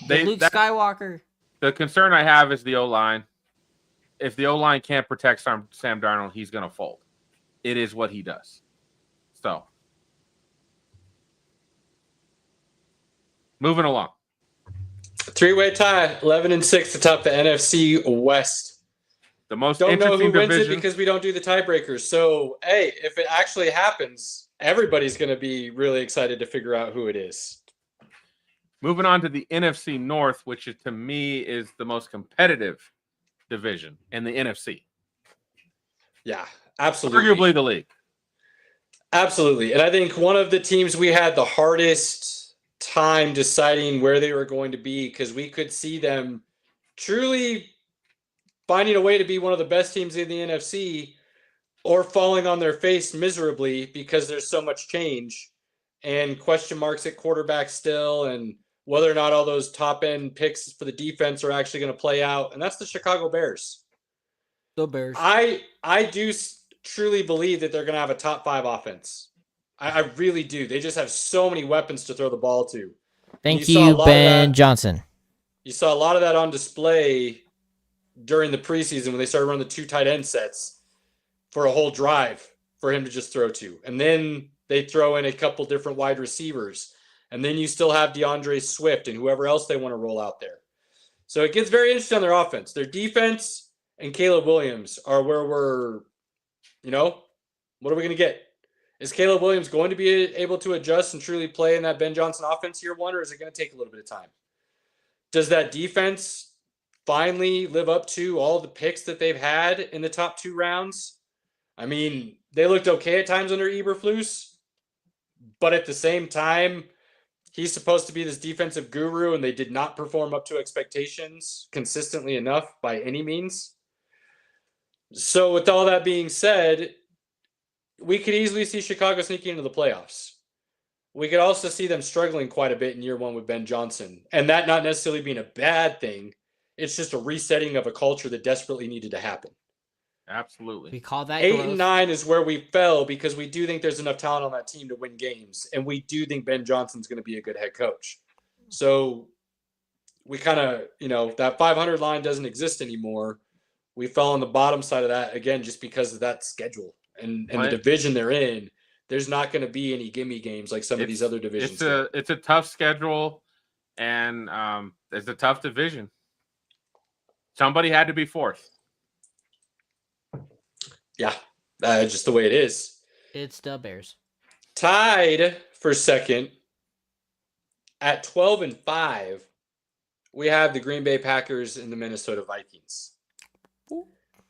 Speaker 4: Luke Skywalker.
Speaker 3: The concern I have is the O-line. If the O-line can't protect Sam Darnold, he's going to fold. It is what he does. So, moving along.
Speaker 2: 3-way tie, 11-6 to top the NFC West.
Speaker 3: The most
Speaker 2: don't know who
Speaker 3: division.
Speaker 2: wins it because we don't do the tiebreakers. So, hey, if it actually happens, everybody's going to be really excited to figure out who it is.
Speaker 3: Moving on to the NFC North, which to me is the most competitive division in the NFC.
Speaker 2: Yeah, absolutely.
Speaker 3: Arguably the league.
Speaker 2: Absolutely. And I think one of the teams we had the hardest time deciding where they were going to be, because we could see them truly finding a way to be one of the best teams in the NFC or falling on their face miserably because there's so much change and question marks at quarterback still, and whether or not all those top end picks for the defense are actually going to play out. And that's the Chicago Bears.
Speaker 4: The Bears.
Speaker 2: I do truly believe that they're going to have a top 5 offense. I really do. They just have so many weapons to throw the ball to.
Speaker 4: Thank
Speaker 2: You saw a
Speaker 4: you,
Speaker 2: lot of
Speaker 4: Ben
Speaker 2: that.
Speaker 4: Johnson.
Speaker 2: You saw a lot of that on display during the preseason when they started running the 2 tight end sets for a whole drive for him to just throw to. And then they throw in a couple different wide receivers. And then you still have DeAndre Swift and whoever else they want to roll out there. So it gets very interesting on their offense. Their defense and Caleb Williams are where we're, what are we going to get? Is Caleb Williams going to be able to adjust and truly play in that Ben Johnson offense year one, or is it going to take a little bit of time? Does that defense finally live up to all the picks that they've had in the top 2 rounds? I mean, they looked okay at times under Eberflus, but at the same time, he's supposed to be this defensive guru, and they did not perform up to expectations consistently enough by any means. So with all that being said, we could easily see Chicago sneaking into the playoffs. We could also see them struggling quite a bit in year one with Ben Johnson, and that not necessarily being a bad thing. It's just a resetting of a culture that desperately needed to happen.
Speaker 3: Absolutely.
Speaker 4: We call that
Speaker 2: 8
Speaker 4: growth.
Speaker 2: and 9 is where we fell because we do think there's enough talent on that team to win games, and we do think Ben Johnson's going to be a good head coach. So we kind of, that 500 line doesn't exist anymore. We fell on the bottom side of that again just because of that schedule and the division they're in. There's not going to be any gimme games like some of these other divisions.
Speaker 3: It's a tough schedule, and it's a tough division. Somebody had to be fourth.
Speaker 2: Yeah, just the way it is.
Speaker 4: It's the Bears.
Speaker 2: Tied for second at 12-5, we have the Green Bay Packers and the Minnesota Vikings.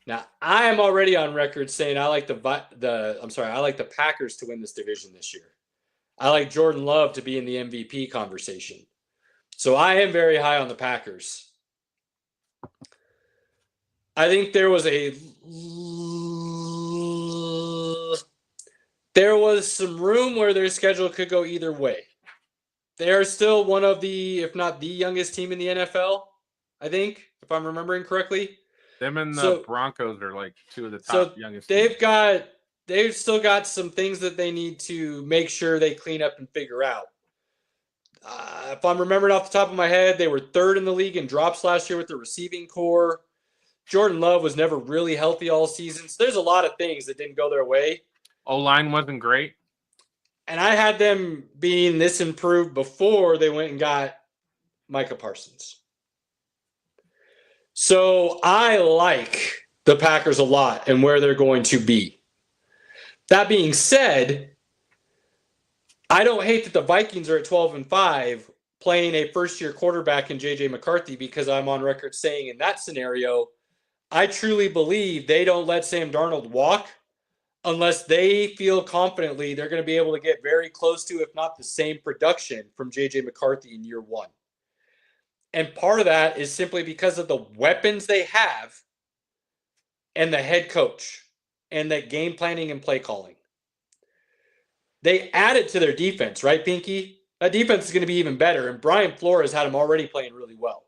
Speaker 2: Now, I am already on record saying I like I like the Packers to win this division this year. I like Jordan Love to be in the MVP conversation. So I am very high on the Packers. I think there was some room where their schedule could go either way. They are still one of the, if not the youngest team in the NFL, I think, if I'm remembering correctly.
Speaker 3: Them and the Broncos are like 2 of the top youngest
Speaker 2: teams. They've still got some things that they need to make sure they clean up and figure out. If I'm remembering off the top of my head, they were 3rd in the league in drops last year with their receiving core. Jordan Love was never really healthy all season. So there's a lot of things that didn't go their way.
Speaker 3: O-line wasn't great.
Speaker 2: And I had them being this improved before they went and got Micah Parsons. So I like the Packers a lot and where they're going to be. That being said, I don't hate that the Vikings are at 12-5 playing a first-year quarterback in J.J. McCarthy, because I'm on record saying in that scenario, I truly believe they don't let Sam Darnold walk unless they feel confidently they're going to be able to get very close to, if not the same production from J.J. McCarthy in year one. And part of that is simply because of the weapons they have and the head coach and the game planning and play calling. They added to their defense, right, Pinky? That defense is going to be even better, and Brian Flores had them already playing really well.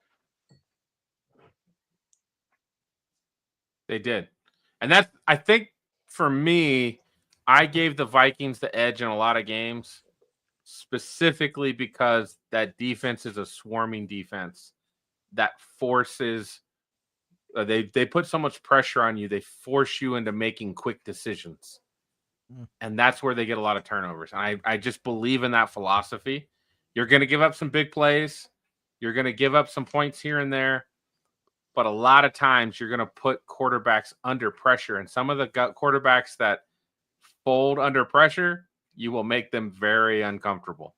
Speaker 3: They did. And that's, I think, for me, I gave the Vikings the edge in a lot of games, specifically because that defense is a swarming defense that forces they put so much pressure on you. They force you into making quick decisions. And that's where they get a lot of turnovers. And I just believe in that philosophy. You're going to give up some big plays. You're going to give up some points here and there. But a lot of times you're going to put quarterbacks under pressure. And some of the quarterbacks that fold under pressure, you will make them very uncomfortable.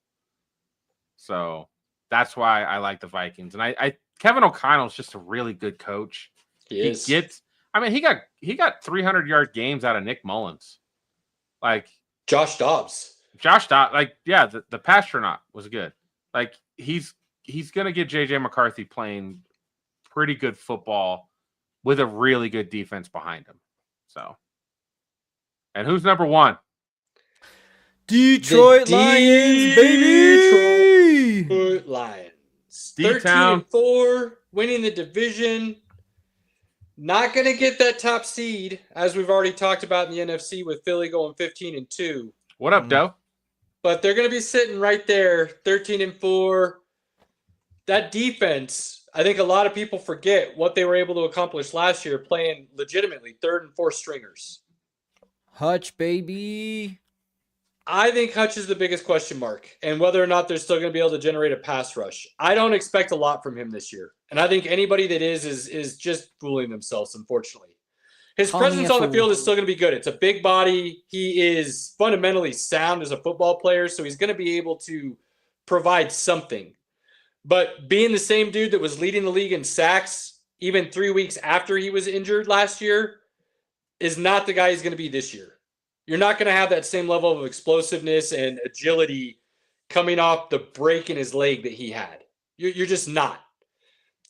Speaker 3: So that's why I like the Vikings. And Kevin O'Connell is just a really good coach.
Speaker 2: He is.
Speaker 3: He got 300-yard games out of Nick Mullins. Like
Speaker 2: Josh Dobbs.
Speaker 3: The Pastronaut was good. Like he's going to get JJ McCarthy playing pretty good football with a really good defense behind him. So, and who's number 1?
Speaker 4: Detroit Lions, baby!
Speaker 2: Detroit Lions.
Speaker 3: D-Town.
Speaker 2: 13-4, winning the division. Not going to get that top seed, as we've already talked about in the NFC with Philly going 15-2.
Speaker 3: What up, Doe?
Speaker 2: But they're going to be sitting right there, 13-4. that defense, I think a lot of people forget what they were able to accomplish last year playing legitimately third and fourth stringers.
Speaker 4: Hutch, baby.
Speaker 2: I think Hutch is the biggest question mark, and whether or not they're still going to be able to generate a pass rush. I don't expect a lot from him this year, and I think anybody that is just fooling themselves, unfortunately. His
Speaker 4: Call me
Speaker 2: presence
Speaker 4: a
Speaker 2: on the
Speaker 4: fool.
Speaker 2: field is still going to be good. It's a big body. He is fundamentally sound as a football player, so he's going to be able to provide something. But being the same dude that was leading the league in sacks even 3 weeks after he was injured last year is not the guy he's going to be this year. You're not going to have that same level of explosiveness and agility coming off the break in his leg that he had. You're just not.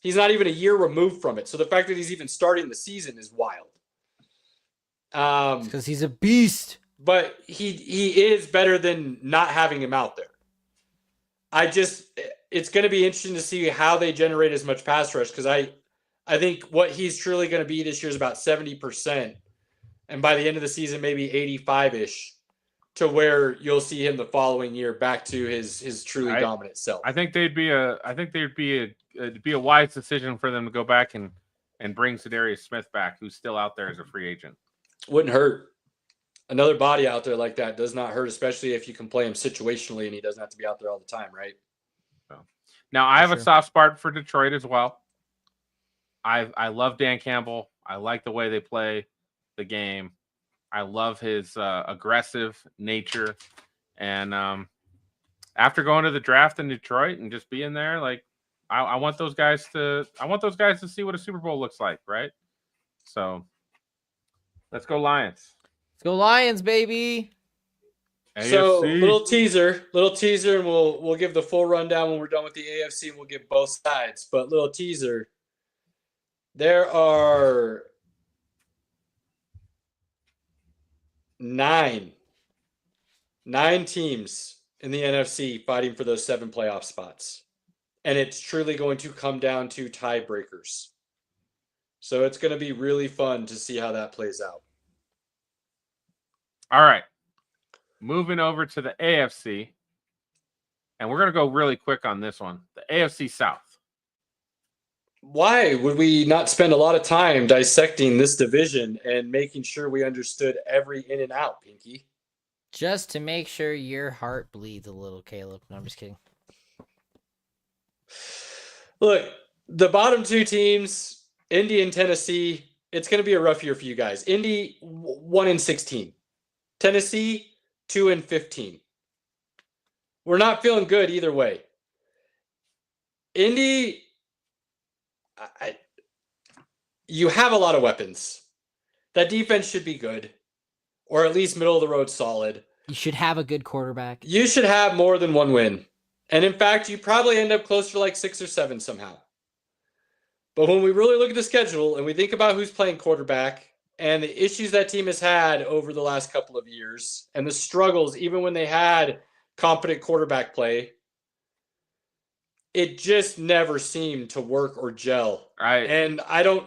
Speaker 2: He's not even a year removed from it. So the fact that he's even starting the season is wild.
Speaker 4: Because he's a beast.
Speaker 2: But he is better than not having him out there. It's going to be interesting to see how they generate as much pass rush, because I think what he's truly going to be this year is about 70%. And by the end of the season, maybe 85-ish, to where you'll see him the following year back to his truly dominant self.
Speaker 3: I think it'd be a wise decision for them to go back and bring Zadarius Smith back, who's still out there as a free agent.
Speaker 2: Wouldn't hurt. Another body out there like that does not hurt, especially if you can play him situationally and he doesn't have to be out there all the time, right?
Speaker 3: Now, I have a soft spot for Detroit as well. I love Dan Campbell. I like the way they play the game. I love his aggressive nature. And after going to the draft in Detroit and just being there, like I want those guys to see what a Super Bowl looks like, right? So let's go Lions.
Speaker 4: Let's go Lions, baby.
Speaker 2: So
Speaker 3: AFC.
Speaker 2: little teaser, and we'll give the full rundown when we're done with the AFC, and we'll give both sides. But little teaser, there are 9 teams in the NFC fighting for those 7 playoff spots, and it's truly going to come down to tiebreakers. So it's going to be really fun to see how that plays out.
Speaker 3: All right. Moving over to the AFC, and we're going to go really quick on this one. The AFC South.
Speaker 2: Why would we not spend a lot of time dissecting this division and making sure we understood every in and out, Pinky?
Speaker 4: Just to make sure your heart bleeds a little, Caleb. No, I'm just kidding.
Speaker 2: Look, the bottom 2 teams, Indy and Tennessee, it's going to be a rough year for you guys. Indy, 1-16. Tennessee, 2-15. We're not feeling good either way. Indy, you have a lot of weapons. That defense should be good, or at least middle of the road solid.
Speaker 4: You should have a good quarterback.
Speaker 2: You should have more than 1 win. And in fact, you probably end up closer to like 6 or 7 somehow. But when we really look at the schedule and we think about who's playing quarterback and the issues that team has had over the last couple of years and the struggles, even when they had competent quarterback play, it just never seemed to work or gel.
Speaker 3: Right.
Speaker 2: And I don't,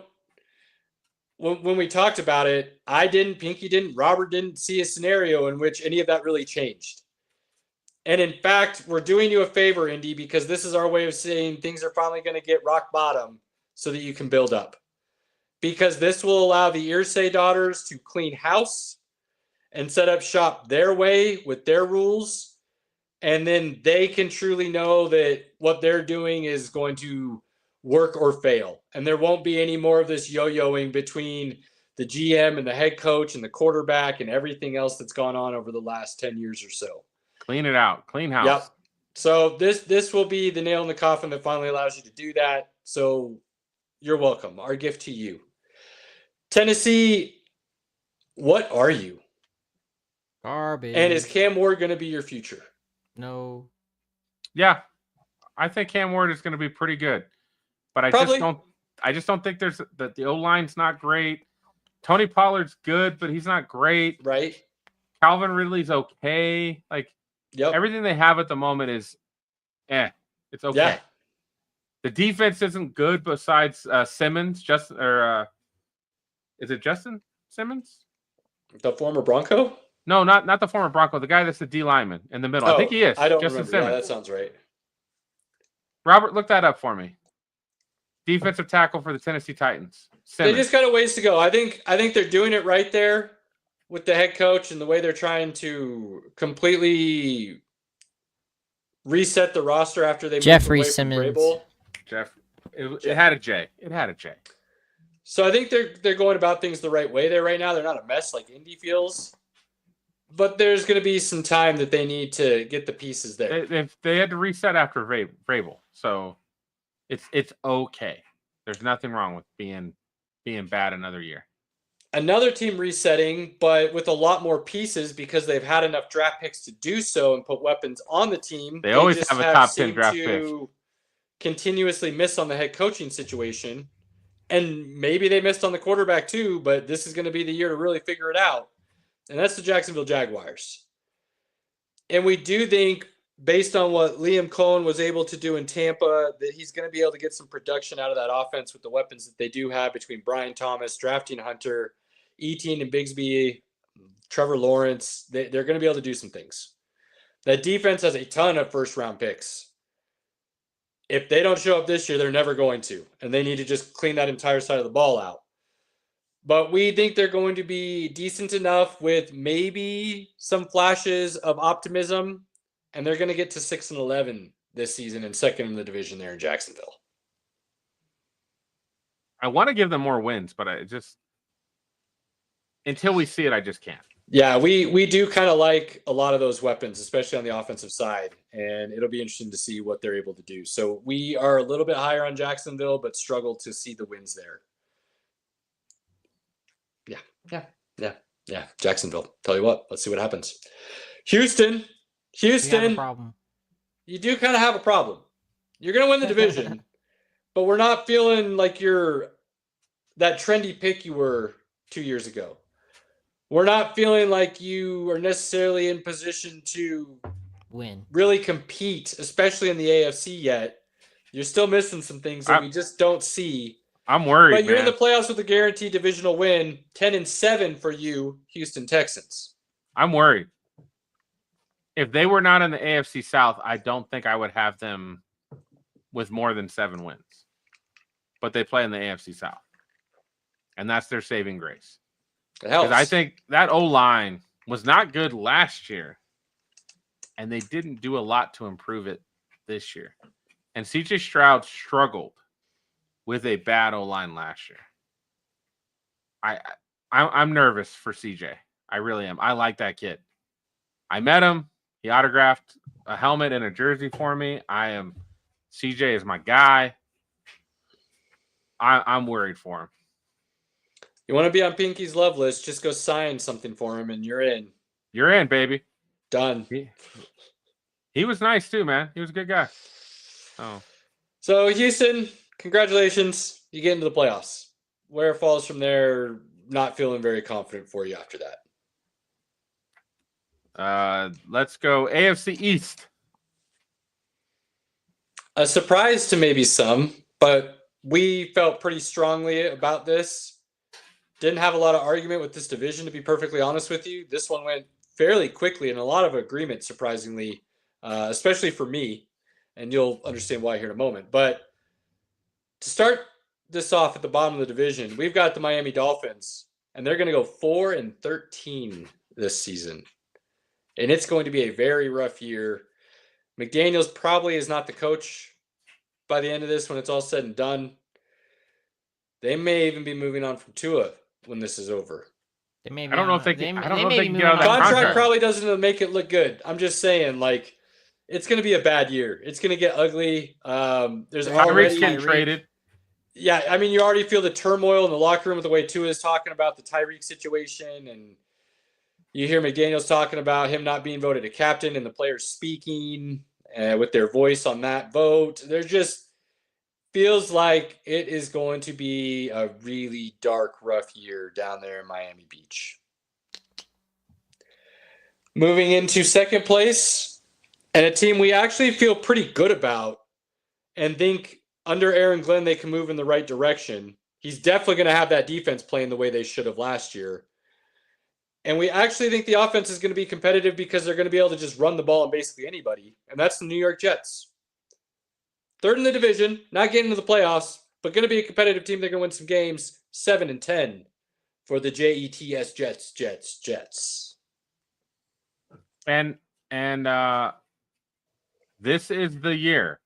Speaker 2: when we talked about it, I didn't, Pinky didn't, Robert didn't see a scenario in which any of that really changed. And in fact, we're doing you a favor, Indy, because this is our way of saying things are finally going to get rock bottom so that you can build up. Because this will allow the Irsay daughters to clean house and set up shop their way with their rules. And then they can truly know that what they're doing is going to work or fail. And there won't be any more of this yo-yoing between the GM and the head coach and the quarterback and everything else that's gone on over the last 10 years or so.
Speaker 3: Clean it out. Clean house.
Speaker 2: Yep. So this will be the nail in the coffin that finally allows you to do that. So you're welcome. Our gift to you. Tennessee, what are you?
Speaker 4: Garbage.
Speaker 2: And is Cam Ward going to be your future?
Speaker 4: No.
Speaker 3: Yeah. I think Cam Ward is going to be pretty good. But I just don't think the O-line's not great. Tony Pollard's good, but he's not great.
Speaker 2: Right.
Speaker 3: Calvin Ridley's okay. Like,
Speaker 2: yep.
Speaker 3: Everything they have at the moment is it's okay.
Speaker 2: Yeah.
Speaker 3: The defense isn't good besides Simmons, is it Justin Simmons?
Speaker 2: The former Bronco?
Speaker 3: No, not the former Bronco. The guy that's the D lineman in the middle. I think he is.
Speaker 2: I don't
Speaker 3: Justin
Speaker 2: remember.
Speaker 3: Simmons.
Speaker 2: Yeah, that sounds right.
Speaker 3: Robert, look that up for me. Defensive tackle for the Tennessee Titans.
Speaker 2: They
Speaker 3: Simmons.
Speaker 2: just got a ways to go. I think they're doing it right there with the head coach and the way they're trying to completely reset the roster after they
Speaker 4: Jeffrey
Speaker 2: moved away
Speaker 4: Simmons.
Speaker 2: from Vrabel.
Speaker 3: Jeff. It had a J. It had a J.
Speaker 2: So I think they're going about things the right way there right now. They're not a mess like Indy feels, but there's going to be some time that they need to get the pieces there.
Speaker 3: They had to reset after Vrabel, so it's okay. There's nothing wrong with being bad another year.
Speaker 2: Another team resetting, but with a lot more pieces because they've had enough draft picks to do so and put weapons on the team.
Speaker 3: They always
Speaker 2: just
Speaker 3: have a top 10
Speaker 2: seemed
Speaker 3: draft
Speaker 2: to continuously miss on the head coaching situation. And maybe they missed on the quarterback too, but this is going to be the year to really figure it out. And that's the Jacksonville Jaguars. And we do think, based on what Liam Cohen was able to do in Tampa, that he's going to be able to get some production out of that offense with the weapons that they do have between Brian Thomas, drafting Hunter, Etienne and Bigsby, Trevor Lawrence. They're going to be able to do some things. That defense has a ton of first-round picks. If they don't show up this year, they're never going to. And they need to just clean that entire side of the ball out. But we think they're going to be decent enough with maybe some flashes of optimism. And they're going to get to 6-11 this season and second in the division there in Jacksonville.
Speaker 3: I want to give them more wins, but I just until we see it, I just can't.
Speaker 2: Yeah, we do kind of like a lot of those weapons, especially on the offensive side, and it'll be interesting to see what they're able to do. So we are a little bit higher on Jacksonville, but struggle to see the wins there. Yeah. Jacksonville. Tell you what, let's see what happens. Houston,
Speaker 4: Problem.
Speaker 2: you do kind of have a problem. You're going to win the division, but we're not feeling like you're that trendy pick you were 2 years ago. We're not feeling like you are necessarily in position to
Speaker 4: Win.
Speaker 2: really compete, especially in the AFC yet. You're still missing some things that we just don't see.
Speaker 3: I'm worried,
Speaker 2: But you're
Speaker 3: man.
Speaker 2: in the playoffs with a guaranteed divisional win, 10-7 for you, Houston Texans.
Speaker 3: I'm worried. If they were not in the AFC South, I don't think I would have them with more than 7 wins. But they play in the AFC South. And that's their saving grace.
Speaker 2: It helps.
Speaker 3: Because I think that O-line was not good last year. And they didn't do a lot to improve it this year. And CJ Stroud struggled with a bad O-line last year. I'm nervous for CJ. I really am. I like that kid. I met him. He autographed a helmet and a jersey for me. CJ is my guy. I'm worried for him.
Speaker 2: You want to be on Pinky's love list, just go sign something for him and you're in.
Speaker 3: You're in, baby.
Speaker 2: Done.
Speaker 3: He was nice too, man. He was a good guy. Oh.
Speaker 2: So Houston, congratulations. You get into the playoffs. Where it falls from there, not feeling very confident for you after that.
Speaker 3: Let's go AFC East.
Speaker 2: A surprise to maybe some, but we felt pretty strongly about this. Didn't have a lot of argument with this division, to be perfectly honest with you. This one went fairly quickly and a lot of agreement, surprisingly, especially for me. And you'll understand why here in a moment. But to start this off at the bottom of the division, we've got the Miami Dolphins, and they're going to go 4-13 this season. And it's going to be a very rough year. McDaniels probably is not the coach by the end of this when it's all said and done. They may even be moving on from Tua when this is over.
Speaker 3: I don't know if they can. I don't know if they can get out of that
Speaker 2: Contract
Speaker 3: contract.
Speaker 2: probably doesn't make it look good. I'm just saying, like, it's going to be a bad year. It's going to get ugly. There's
Speaker 3: Tyreek's
Speaker 2: already
Speaker 3: getting traded.
Speaker 2: Yeah, I mean, you already feel the turmoil in the locker room with the way Tua is talking about the Tyreek situation, and you hear McDaniels talking about him not being voted a captain and the players speaking with their voice on that vote. There just feels like it is going to be a really dark, rough year down there in Miami Beach. Moving into second place, and a team we actually feel pretty good about and think under Aaron Glenn they can move in the right direction. He's definitely going to have that defense playing the way they should have last year. And we actually think the offense is going to be competitive because they're going to be able to just run the ball on basically anybody, and that's the New York Jets. Third in the division, not getting to the playoffs, but going to be a competitive team. They're going to win some games. 7-10 for the Jets. Jets.
Speaker 3: And this is the year.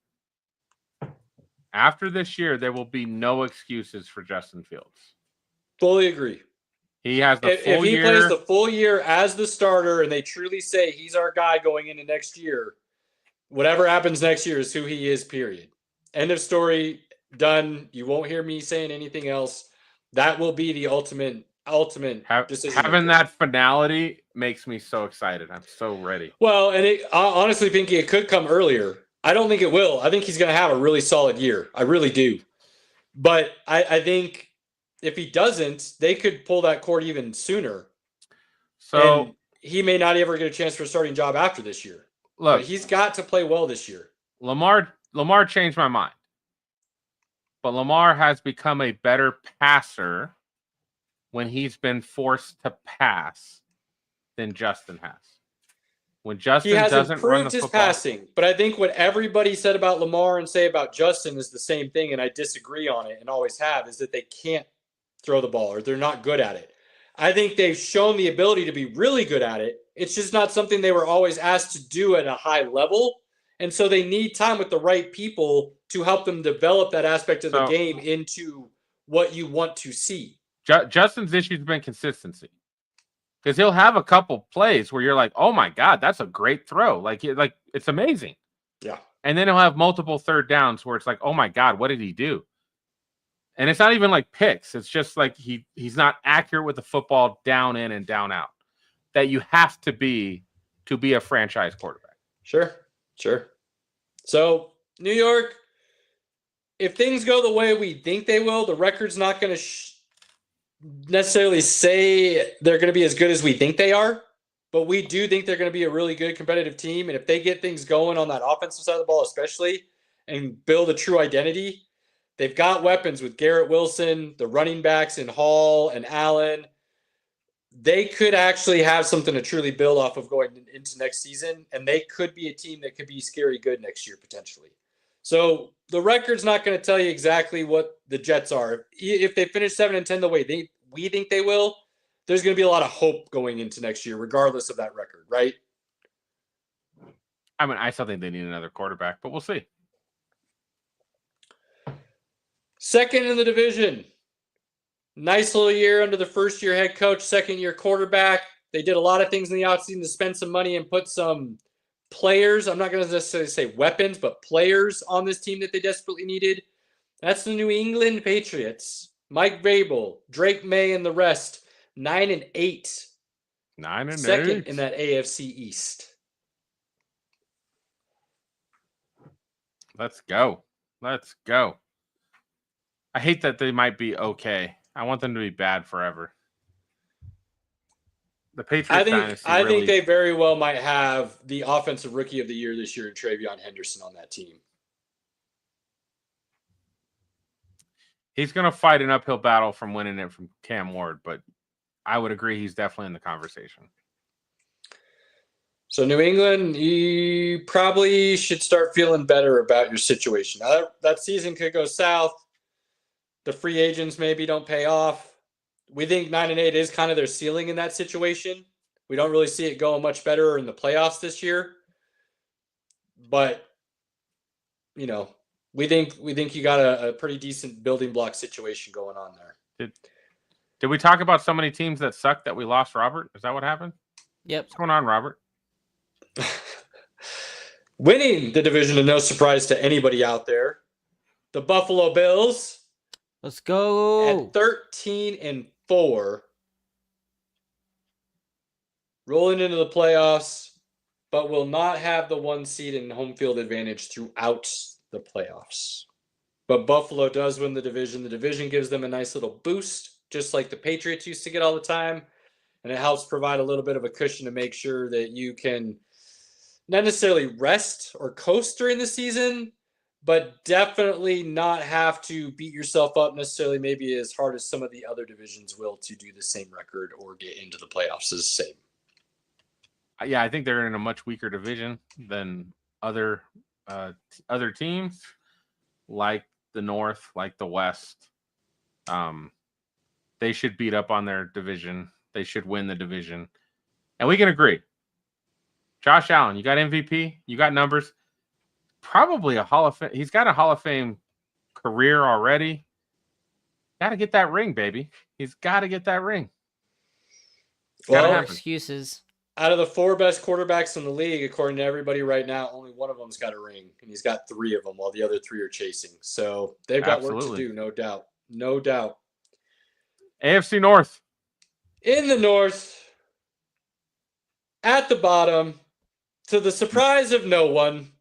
Speaker 3: After this year, there will be no excuses for Justin Fields.
Speaker 2: Fully agree.
Speaker 3: He has the full
Speaker 2: if he
Speaker 3: year.
Speaker 2: plays the full year as the starter and they truly say he's our guy going into next year, whatever happens next year is who he is, period. End of story, done. You won't hear me saying anything else. That will be the ultimate decision.
Speaker 3: Having that finality makes me so excited. I'm so ready.
Speaker 2: Well, and honestly, Pinky, it could come earlier. I don't think it will. I think he's going to have a really solid year. I really do. But I think if he doesn't, they could pull that cord even sooner.
Speaker 3: So
Speaker 2: and he may not ever get a chance for a starting job after this year.
Speaker 3: Look,
Speaker 2: but he's got to play well this year.
Speaker 3: Lamar changed my mind. But Lamar has become a better passer when he's been forced to pass than Justin has. When Justin doesn't run the
Speaker 2: his
Speaker 3: football,
Speaker 2: passing, but I think what everybody said about Lamar and say about Justin is the same thing, and I disagree on it and always have, is that they can't throw the ball or they're not good at it. I think they've shown the ability to be really good at it. It's just not something they were always asked to do at a high level. And so they need time with the right people to help them develop that aspect of the game into what you want to see.
Speaker 3: Justin's issue has been consistency. Because he'll have a couple plays where you're like, oh my God, that's a great throw. Like it's amazing.
Speaker 2: Yeah.
Speaker 3: And then he'll have multiple third downs where it's like, oh my God, what did he do? And it's not even like picks. It's just like he's not accurate with the football down in and down out that you have to be a franchise quarterback.
Speaker 2: Sure. So, New York, if things go the way we think they will, the record's not going to necessarily say they're going to be as good as we think they are, but we do think they're going to be a really good competitive team. And if they get things going on that offensive side of the ball, especially, and build a true identity, they've got weapons with Garrett Wilson, the running backs in Hall and Allen. They could actually have something to truly build off of going into next season, and they could be a team that could be scary good next year potentially. So the record's not going to tell you exactly what the Jets are. If they finish 7-10 the way we think they will, there's going to be a lot of hope going into next year, regardless of that record, right?
Speaker 3: I mean, I still think they need another quarterback, but we'll see.
Speaker 2: Second in the division. Nice little year under the first-year head coach, second-year quarterback. They did a lot of things in the offseason to spend some money and put some players, I'm not going to necessarily say weapons, but players on this team that they desperately needed. That's the New England Patriots. Mike Vrabel, Drake May, and the rest. 9-8.
Speaker 3: 9-8.
Speaker 2: Second in that AFC East.
Speaker 3: Let's go. I hate that they might be okay. I want them to be bad forever. The Patriots
Speaker 2: I think they very well might have the offensive rookie of the year this year in TreVeyon Henderson on that team.
Speaker 3: He's going to fight an uphill battle from winning it from Cam Ward, but I would agree he's definitely in the conversation.
Speaker 2: So New England, you probably should start feeling better about your situation. Now, that season could go south. The free agents maybe don't pay off. We think 9-8 is kind of their ceiling in that situation. We don't really see it going much better in the playoffs this year. But, you know, we think you got a pretty decent building block situation going on there.
Speaker 3: Did we talk about so many teams that suck that we lost Robert? Is that what happened?
Speaker 4: Yep.
Speaker 3: What's going on, Robert?
Speaker 2: Winning the division is no surprise to anybody out there. The Buffalo Bills.
Speaker 4: Let's go.
Speaker 2: At 13-4. Rolling into the playoffs, but will not have the 1 seed and home field advantage throughout the playoffs. But Buffalo does win the division. The division gives them a nice little boost, just like the Patriots used to get all the time. And it helps provide a little bit of a cushion to make sure that you can not necessarily rest or coast during the season, but definitely not have to beat yourself up necessarily maybe as hard as some of the other divisions will to do the same record or get into the playoffs as the same.
Speaker 3: Yeah, I think they're in a much weaker division than other teams. like the North, like the West. They should beat up on their division. They should win the division. And we can agree. Josh Allen, you got MVP, you got numbers. Probably a Hall of Fame. He's got a Hall of Fame career already. Got to get that ring, baby. He's got to get that ring.
Speaker 2: Well,
Speaker 4: No
Speaker 3: happen.
Speaker 4: excuses.
Speaker 2: out of the 4 best quarterbacks in the league, according to everybody right now, only one of them's got a ring, and he's got 3 of them, while the other 3 are chasing. So they've got work to do, no doubt. No doubt.
Speaker 3: AFC North.
Speaker 2: In the North, at the bottom, to the surprise of no one,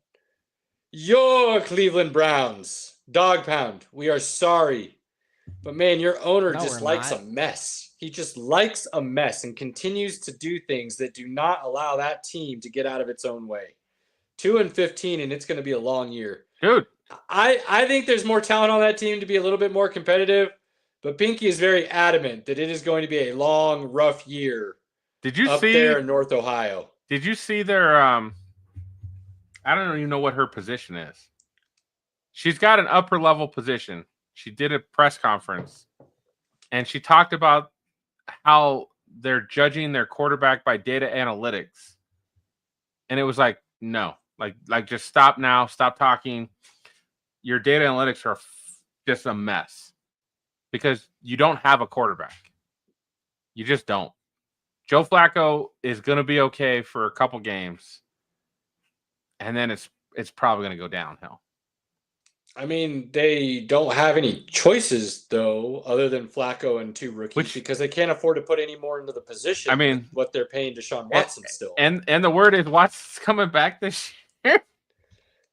Speaker 2: your Cleveland Browns. Dog pound. We are sorry. But man, your owner
Speaker 4: No,
Speaker 2: just
Speaker 4: we're
Speaker 2: likes
Speaker 4: not.
Speaker 2: a mess. He just likes a mess and continues to do things that do not allow that team to get out of its own way. 2-15, and it's going to be a long year.
Speaker 3: Dude,
Speaker 2: I think there's more talent on that team to be a little bit more competitive, but Pinky is very adamant that it is going to be a long, rough year
Speaker 3: did you
Speaker 2: up
Speaker 3: see
Speaker 2: there in North Ohio.
Speaker 3: Did you see their I don't even know what her position is. She's got an upper level position. She did a press conference and she talked about how they're judging their quarterback by data analytics. And it was like, no, like just stop now, stop talking. Your data analytics are just a mess because you don't have a quarterback. You just don't. Joe Flacco is going to be okay for a couple games, and then it's probably going to go downhill.
Speaker 2: I mean, they don't have any choices, though, other than Flacco and 2 rookies, because they can't afford to put any more into the position.
Speaker 3: I mean,
Speaker 2: with what they're paying Deshaun Watson still.
Speaker 3: And the word is Watson's coming back this year.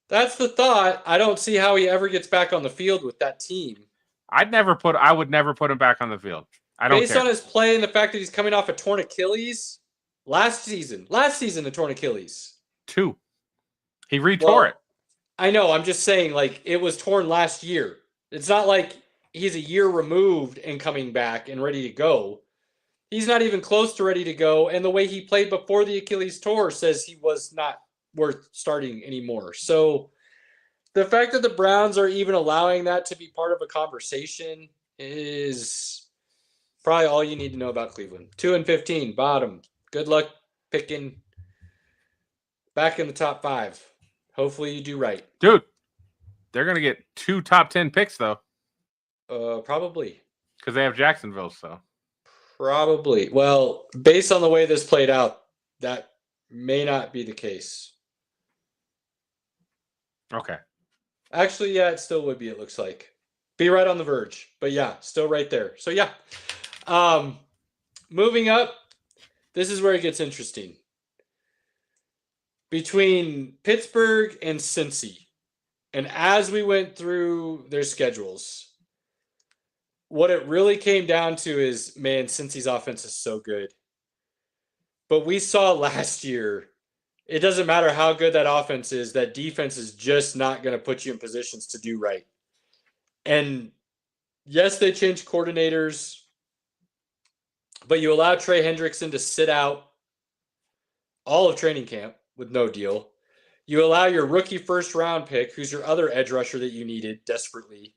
Speaker 2: That's the thought. I don't see how he ever gets back on the field with that team.
Speaker 3: I would never put him back on the field. I don't
Speaker 2: Based
Speaker 3: care.
Speaker 2: on his play and the fact that he's coming off a torn Achilles last season, a torn Achilles.
Speaker 3: 2. He retore
Speaker 2: Well,
Speaker 3: it.
Speaker 2: I know. I'm just saying, like, it was torn last year. It's not like he's a year removed and coming back and ready to go. He's not even close to ready to go. And the way he played before the Achilles tour says he was not worth starting anymore. So the fact that the Browns are even allowing that to be part of a conversation is probably all you need to know about Cleveland. 2-15, bottom. Good luck picking back in the top 5. Hopefully you do right.
Speaker 3: Dude, they're going to get 2 top 10 picks, though,
Speaker 2: Probably.
Speaker 3: because they have Jacksonville, so.
Speaker 2: Probably. Well, based on the way this played out, that may not be the case.
Speaker 3: Okay.
Speaker 2: Actually, yeah, it still would be, it looks like. Be right on the verge. But yeah, still right there. So yeah. Moving up, this is where it gets interesting. Between Pittsburgh and Cincy, and as we went through their schedules, what it really came down to is, man, Cincy's offense is so good. But we saw last year, it doesn't matter how good that offense is, that defense is just not going to put you in positions to do right. And yes, they changed coordinators, but you allow Trey Hendrickson to sit out all of training camp with no deal. You allow your rookie first-round pick, who's your other edge rusher that you needed desperately,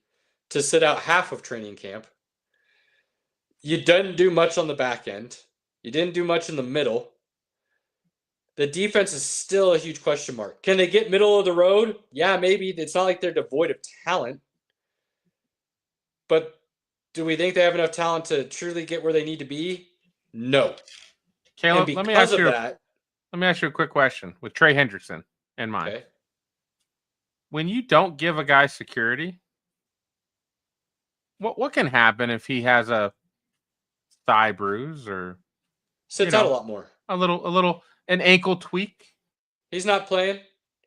Speaker 2: to sit out half of training camp. You didn't do much on the back end. You didn't do much in the middle. The defense is still a huge question mark. Can they get middle of the road? Yeah, maybe. It's not like they're devoid of talent. But do we think they have enough talent to truly get where they need to be? No.
Speaker 3: Caleb,
Speaker 2: And
Speaker 3: let
Speaker 2: because
Speaker 3: me
Speaker 2: of
Speaker 3: ask you a quick question with Trey Hendrickson in mind.
Speaker 2: Okay.
Speaker 3: When you don't give a guy security, what can happen if he has a thigh bruise or
Speaker 2: Sits
Speaker 3: You
Speaker 2: out a
Speaker 3: know.
Speaker 2: lot more.
Speaker 3: an ankle tweak?
Speaker 2: He's not playing.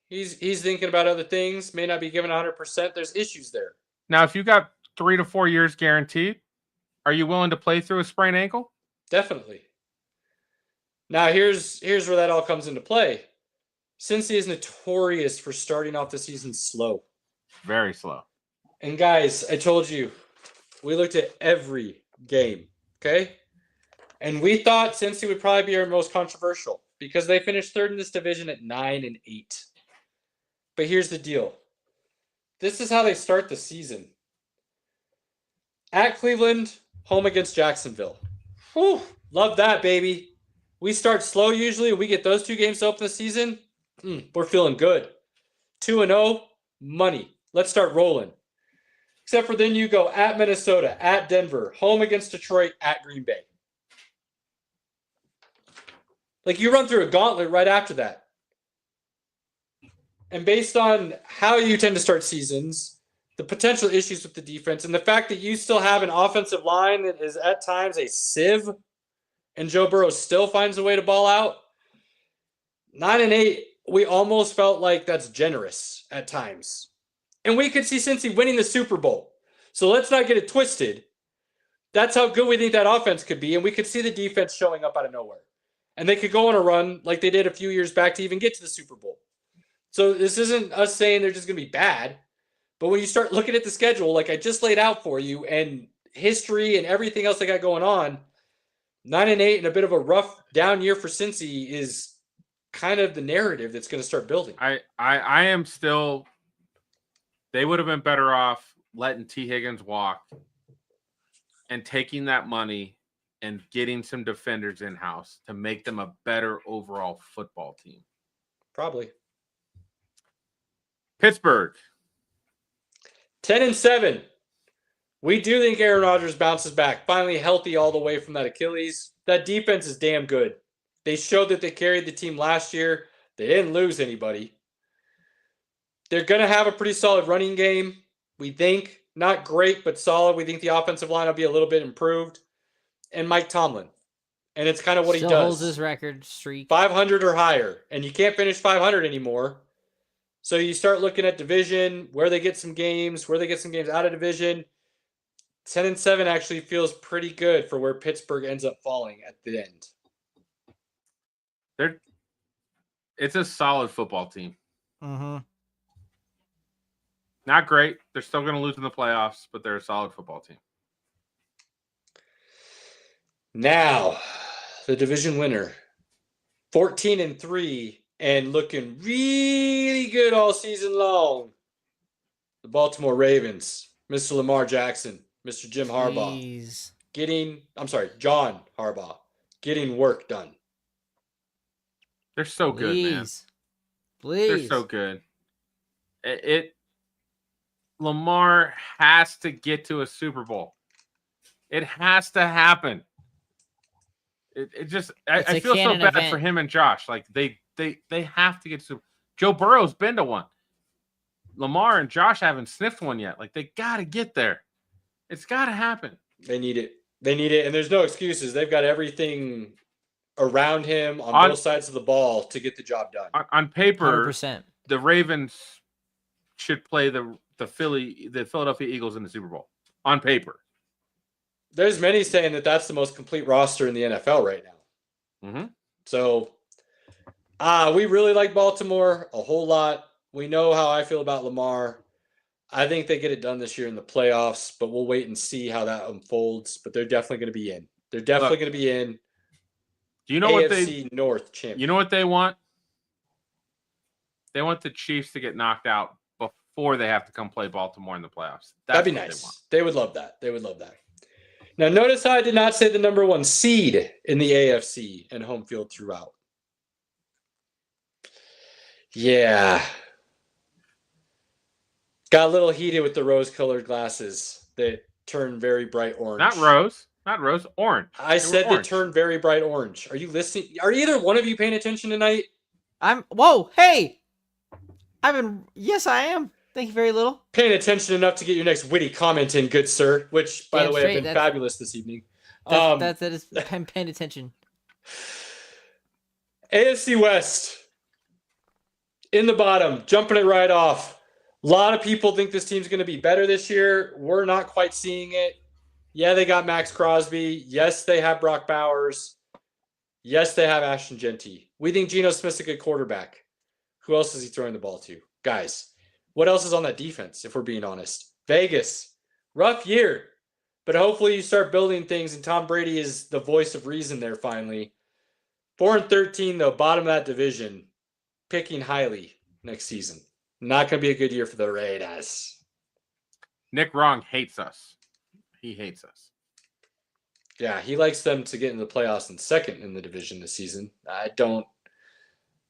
Speaker 2: He's thinking about other things. May not be given 100%. There's issues there.
Speaker 3: Now, if you got 3 to 4 years guaranteed, are you willing to play through a sprained ankle?
Speaker 2: Definitely. Now, here's where that all comes into play. Cincy is notorious for starting off the season slow.
Speaker 3: Very slow.
Speaker 2: And guys, I told you, we looked at every game, okay? And we thought Cincy would probably be our most controversial because they finished 3rd in this division at 9-8. But here's the deal. this is how they start the season. At Cleveland, home against Jacksonville. Whew, love that, baby. We start slow usually, and we get those 2 games to open the season. We're feeling good. 2-0, money. Let's start rolling. Except for then you go at Minnesota, at Denver, home against Detroit, at Green Bay. Like, you run through a gauntlet right after that. And based on how you tend to start seasons, the potential issues with the defense, and the fact that you still have an offensive line that is at times a sieve, and Joe Burrow still finds a way to ball out, 9-8, we almost felt like that's generous at times. And we could see Cincy winning the Super Bowl. So let's not get it twisted. That's how good we think that offense could be, and we could see the defense showing up out of nowhere. And they could go on a run like they did a few years back to even get to the Super Bowl. So this isn't us saying they're just going to be bad. But when you start looking at the schedule, like I just laid out for you, and history and everything else they got going on, 9-8 and a bit of a rough down year for Cincy is kind of the narrative that's going to start building.
Speaker 3: I am still. They would have been better off letting T. Higgins walk and taking that money and getting some defenders in-house to make them a better overall football team.
Speaker 2: Probably.
Speaker 3: Pittsburgh.
Speaker 2: 10-7. We do think Aaron Rodgers bounces back, finally healthy all the way from that Achilles. That defense is damn good. They showed that they carried the team last year. They didn't lose anybody. They're going to have a pretty solid running game, we think. Not great, but solid. We think the offensive line will be a little bit improved. And Mike Tomlin. And it's kind of what
Speaker 4: Still
Speaker 2: he does.
Speaker 4: holds his record streak.
Speaker 2: 500 or higher. And you can't finish 500 anymore. So you start looking at division, where they get some games, out of division. 10-7 actually feels pretty good for where Pittsburgh ends up falling at the end.
Speaker 3: It's a solid football team.
Speaker 4: Mm-hmm.
Speaker 3: Not great. They're still going to lose in the playoffs, but they're a solid football team.
Speaker 2: Now, the division winner, 14-3 and looking really good all season long. The Baltimore Ravens, Mr. Lamar Jackson, Mr. Jim Harbaugh, John Harbaugh, getting work done.
Speaker 3: They're so good, man.
Speaker 4: Please.
Speaker 3: They're so good. Lamar has to get to a Super Bowl. It has to happen. I feel so bad for him and Josh. Like they have to get to Super Bowl. Joe Burrow's been to one. Lamar and Josh haven't sniffed one yet. Like they got to get there. It's got to happen.
Speaker 2: They need it. And there's no excuses. They've got everything around him on both sides of the ball to get the job done.
Speaker 3: On paper,
Speaker 4: 100%.
Speaker 3: The Ravens should play the Philadelphia Eagles in the Super Bowl. On paper.
Speaker 2: There's many saying that that's the most complete roster in the NFL right now.
Speaker 3: Mm-hmm.
Speaker 2: So, we really like Baltimore a whole lot. We know how I feel about Lamar. I think they get it done this year in the playoffs, but we'll wait and see how that unfolds. But they're definitely going to be in. They're definitely going to be in.
Speaker 3: Do you know
Speaker 2: AFC North champion?
Speaker 3: You know what they want? They want the Chiefs to get knocked out before they have to come play Baltimore in the playoffs.
Speaker 2: That'd be nice. They would love that. Now, notice how I did not say the number 1 seed in the AFC and home field throughout. Yeah. Got a little heated with the rose-colored glasses that turn very bright orange.
Speaker 3: Not rose, orange.
Speaker 2: I said they turn very bright orange. Are you listening? Are either one of you paying attention tonight?
Speaker 4: Hey! Yes, I am. Thank you very little.
Speaker 2: Paying attention enough to get your next witty comment in, good sir, which, by the way, have been fabulous this evening.
Speaker 4: That is, I'm paying attention.
Speaker 2: AFC West, in the bottom, jumping it right off. A lot of people think this team's going to be better this year. We're not quite seeing it. Yeah, they got Max Crosby. Yes, they have Brock Bowers. Yes, they have Ashton Genty. We think Geno Smith's a good quarterback. Who else is he throwing the ball to? Guys, what else is on that defense, if we're being honest? Vegas, rough year. But hopefully you start building things, and Tom Brady is the voice of reason there finally. 4-13, though, bottom of that division. Picking highly next season. Not going to be a good year for the Raiders.
Speaker 3: Nick Wrong hates us. He hates us.
Speaker 2: Yeah, he likes them to get in the playoffs and second in the division this season. I don't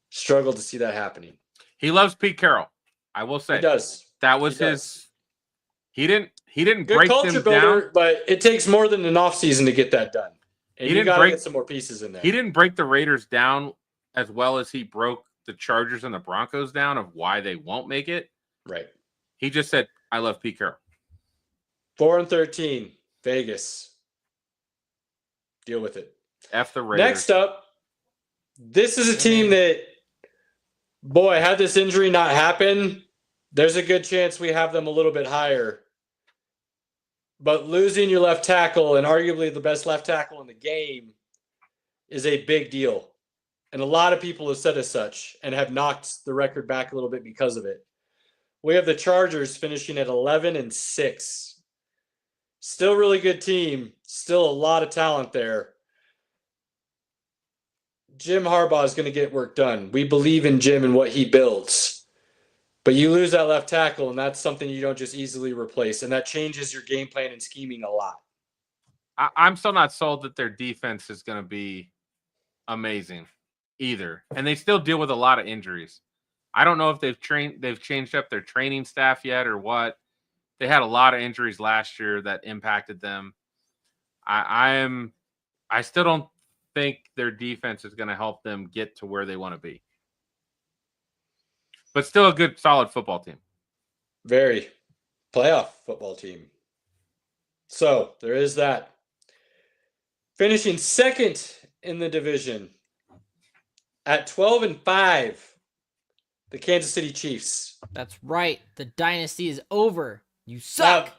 Speaker 2: struggle to see that happening.
Speaker 3: He loves Pete Carroll. I will say
Speaker 2: He does.
Speaker 3: that was
Speaker 2: He
Speaker 3: his.
Speaker 2: does.
Speaker 3: He didn't
Speaker 2: Good
Speaker 3: break
Speaker 2: culture
Speaker 3: them
Speaker 2: builder,
Speaker 3: down.
Speaker 2: but it takes more than an offseason to get that done. And
Speaker 3: He
Speaker 2: you
Speaker 3: didn't
Speaker 2: got to
Speaker 3: break-
Speaker 2: get some more pieces in there.
Speaker 3: He didn't break the Raiders down as well as he broke the Chargers and the Broncos down of why they won't make it.
Speaker 2: Right.
Speaker 3: He just said, "I love Pete Carroll."
Speaker 2: 4-13, Vegas. Deal with it.
Speaker 3: F the Raiders.
Speaker 2: Next up, this is a team that, boy, had this injury not happen, there's a good chance we have them a little bit higher. But losing your left tackle, and arguably the best left tackle in the game, is a big deal. And a lot of people have said as such and have knocked the record back a little bit because of it. We have the Chargers finishing at 11-6. Still really good team. Still a lot of talent there. Jim Harbaugh is going to get work done. We believe in Jim and what he builds. But you lose that left tackle, and that's something you don't just easily replace. And that changes your game plan and scheming a lot.
Speaker 3: I'm still not sold that their defense is going to be amazing either. And they still deal with a lot of injuries. I don't know if they've changed up their training staff yet or what. They had a lot of injuries last year that impacted them. I still don't think their defense is going to help them get to where they want to be. But still a good, solid football team.
Speaker 2: Very playoff football team. So there is that. Finishing second in the division at 12-5, the Kansas City Chiefs.
Speaker 4: That's right. The dynasty is over. You suck.
Speaker 2: Now,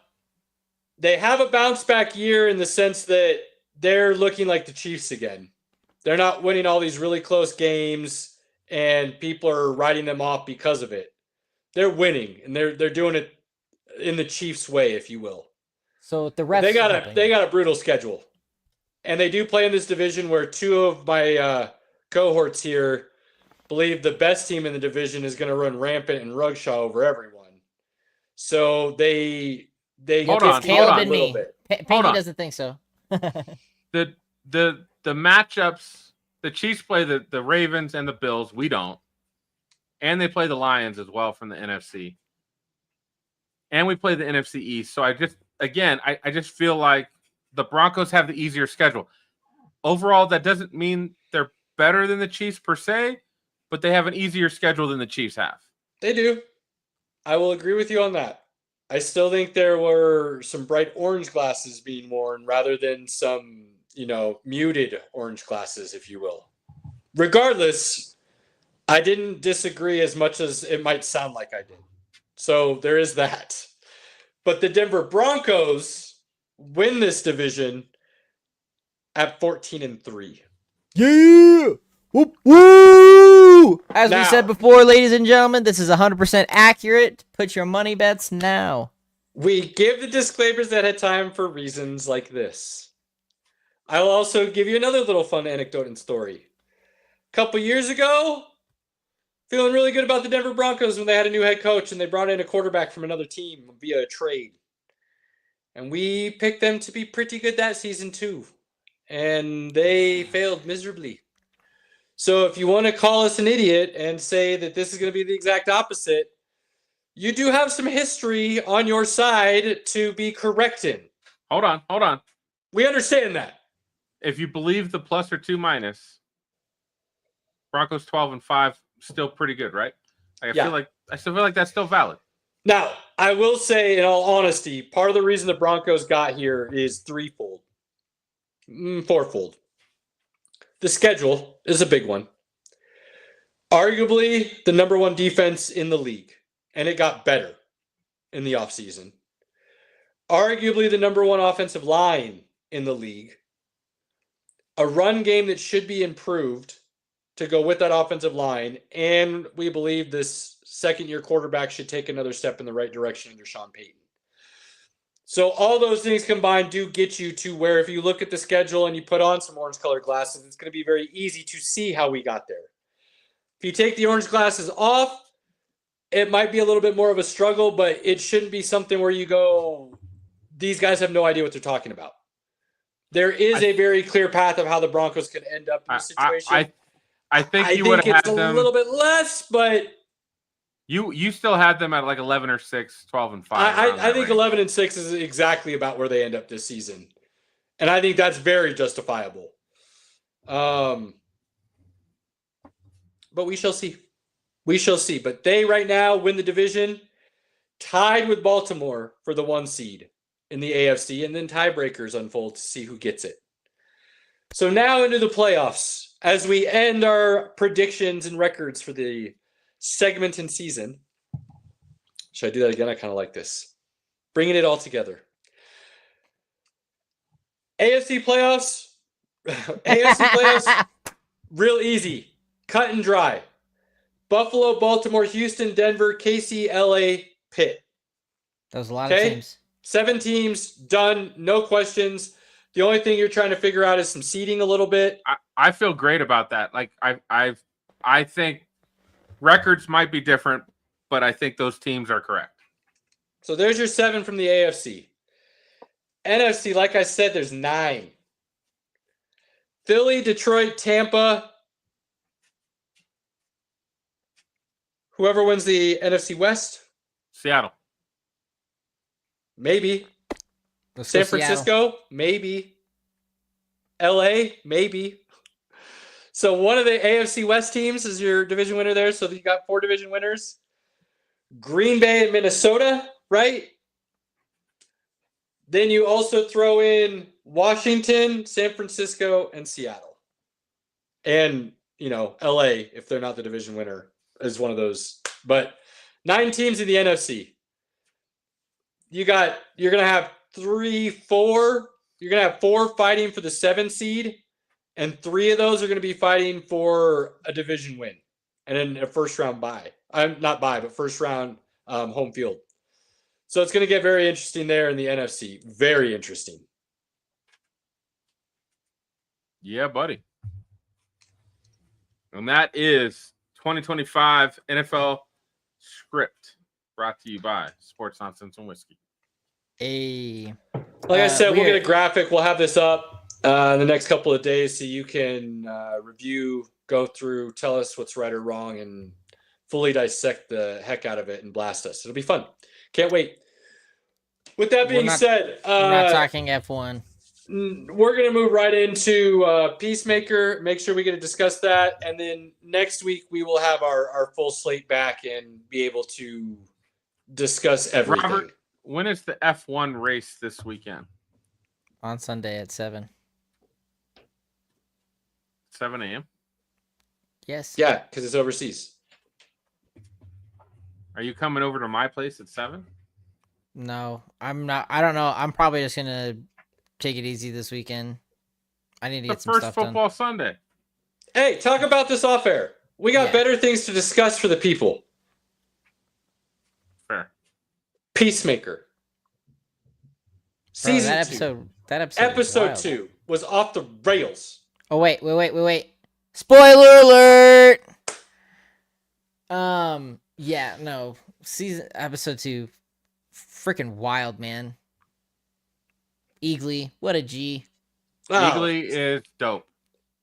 Speaker 2: they have a bounce back year in the sense that they're looking like the Chiefs again. They're not winning all these really close games and people are writing them off because of it. They're winning and they're doing it in the Chiefs way, if you will.
Speaker 4: So the refs
Speaker 2: They
Speaker 4: helping.
Speaker 2: got a brutal schedule. And they do play in this division where two of my cohorts here believe the best team in the division is going to run rampant and Rugshaw over everyone. So they
Speaker 3: Hold on,
Speaker 2: discount
Speaker 3: hold
Speaker 2: a
Speaker 3: on.
Speaker 2: little bit.
Speaker 4: Pinky
Speaker 3: on.
Speaker 4: doesn't think so.
Speaker 3: The matchups, the Chiefs play the Ravens and the Bills. We don't. And they play the Lions as well from the NFC. And we play the NFC East. So I just feel like the Broncos have the easier schedule. Overall, that doesn't mean they're better than the Chiefs per se, but they have an easier schedule than the Chiefs have.
Speaker 2: They do. I will agree with you on that. I still think there were some bright orange glasses being worn rather than some, muted orange glasses, if you will. Regardless, I didn't disagree as much as it might sound like I did. So there is that. But the Denver Broncos win this division at 14-3.
Speaker 4: Yeah. Whoop, woo! As we
Speaker 2: Now-
Speaker 4: said before, ladies and gentlemen, this is 100% accurate. Put your money bets now.
Speaker 2: We give the disclaimers ahead of time for reasons like this. I'll also give you another little fun anecdote and story. A couple years ago, feeling really good about the Denver Broncos when they had a new head coach and they brought in a quarterback from another team via a trade. And we picked them to be pretty good that season too. And they failed miserably. So if you want to call us an idiot and say that this is going to be the exact opposite, you do have some history on your side to be correcting.
Speaker 3: Hold on.
Speaker 2: We understand that.
Speaker 3: If you believe the plus or two minus, Broncos 12-5, still pretty good, right? I still feel like that's still valid.
Speaker 2: Now, I will say, in all honesty, part of the reason the Broncos got here is fourfold. The schedule is a big one. Arguably the number one defense in the league, and it got better in the offseason. Arguably the number one offensive line in the league. A run game that should be improved to go with that offensive line, and we believe this second-year quarterback should take another step in the right direction under Sean Payton. So all those things combined do get you to where if you look at the schedule and you put on some orange-colored glasses, it's going to be very easy to see how we got there. If you take the orange glasses off it might be a little bit more of a struggle, but it shouldn't be something where you go, these guys have no idea what they're talking about. There is a very clear path of how the Broncos could end up in the situation.
Speaker 3: I think you would have had them
Speaker 2: a little bit less, but
Speaker 3: you still had them at like 11 or 6, 12 and 5.
Speaker 2: I think 11 and 6 is exactly about where they end up this season, and I think that's very justifiable. But we shall see. We shall see. But they right now win the division, tied with Baltimore for the 1 seed in the AFC, and then tiebreakers unfold to see who gets it. So now into the playoffs as we end our predictions and records for the segment and season. Should I do that again? I kind of like this. Bringing it all together. AFC playoffs. AFC playoffs, real easy. Cut and dry. Buffalo, Baltimore, Houston, Denver, KC, LA, Pitt.
Speaker 4: That was a lot of teams.
Speaker 2: 7 teams, done, no questions. The only thing you're trying to figure out is some seeding a little bit.
Speaker 3: I feel great about that. Like I think records might be different, but I think those teams are correct.
Speaker 2: So there's your 7 from the AFC. NFC, like I said, there's 9. Philly, Detroit, Tampa. Whoever wins the NFC West?
Speaker 3: Seattle.
Speaker 2: Maybe. San Francisco? Maybe. LA? Maybe. So one of the AFC West teams is your division winner there. So you got 4 division winners. Green Bay and Minnesota, right? Then you also throw in Washington, San Francisco, and Seattle. And, LA, if they're not the division winner, is one of those. But 9 teams in the NFC. You're going to have 4. You're going to have 4 fighting for the 7 seed. And 3 of those are going to be fighting for a division win. And then a first round bye. But first round home field. So it's going to get very interesting there in the NFC. Very interesting.
Speaker 3: Yeah, buddy. And that is 2025 NFL Script, brought to you by Sports Nonsense and Whiskey.
Speaker 2: Like I said, we'll get a graphic. We'll have this up in the next couple of days so you can review, go through, tell us what's right or wrong, and fully dissect the heck out of it and blast us. It'll be fun. Can't wait. With that being said,
Speaker 4: we're not talking F1.
Speaker 2: We're going to move right into Peacemaker. Make sure we get to discuss that. And then next week, we will have our full slate back and be able to discuss everything.
Speaker 3: Robert, when is the F1 race this weekend?
Speaker 4: On Sunday at 7.
Speaker 3: 7 a.m.?
Speaker 4: Yes.
Speaker 2: Yeah, because it's overseas.
Speaker 3: Are you coming over to my place at 7?
Speaker 4: No, I'm not. I don't know. I'm probably just going to take it easy this weekend. I need to get some stuff done.
Speaker 3: The first football Sunday.
Speaker 2: Hey, talk about this off air. We got better things to discuss for the people.
Speaker 3: Fair.
Speaker 2: Peacemaker.
Speaker 4: Bro,
Speaker 2: Season 2. Episode 2 was off the rails.
Speaker 4: Oh, wait. Spoiler alert! Yeah, no. Episode 2, freaking wild, man. Eagly, what a G.
Speaker 2: Wow.
Speaker 3: Eagly is dope.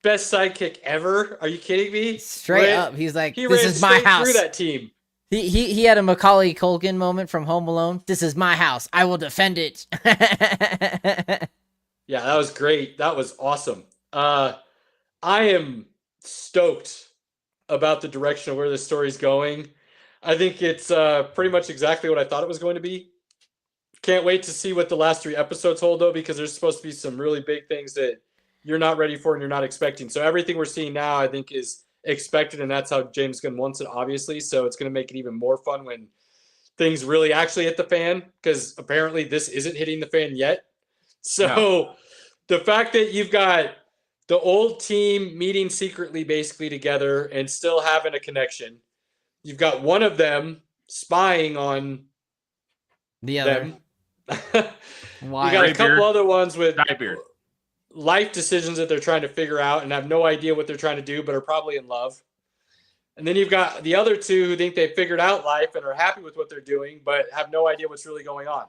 Speaker 2: Best sidekick ever. Are you kidding me?
Speaker 4: Straight up. He's like, this is my house.
Speaker 2: Through that team.
Speaker 4: He had a Macaulay Culkin moment from Home Alone. This is my house. I will defend it.
Speaker 2: Yeah, that was great. That was awesome. I am stoked about the direction of where this story's going. I think it's pretty much exactly what I thought it was going to be. Can't wait to see what the last 3 episodes hold, though, because there's supposed to be some really big things that you're not ready for and you're not expecting. So everything we're seeing now, I think, is expected, and that's how James Gunn wants it, obviously. So it's going to make it even more fun when things really actually hit the fan, because apparently this isn't hitting the fan yet. So the fact that you've got the old team meeting secretly basically together and still having a connection. You've got one of them spying on
Speaker 4: the other.
Speaker 2: Them. You got a couple other ones with life decisions that they're trying to figure out and have no idea what they're trying to do, but are probably in love. And then you've got the other two who think they figured out life and are happy with what they're doing, but have no idea what's really going on.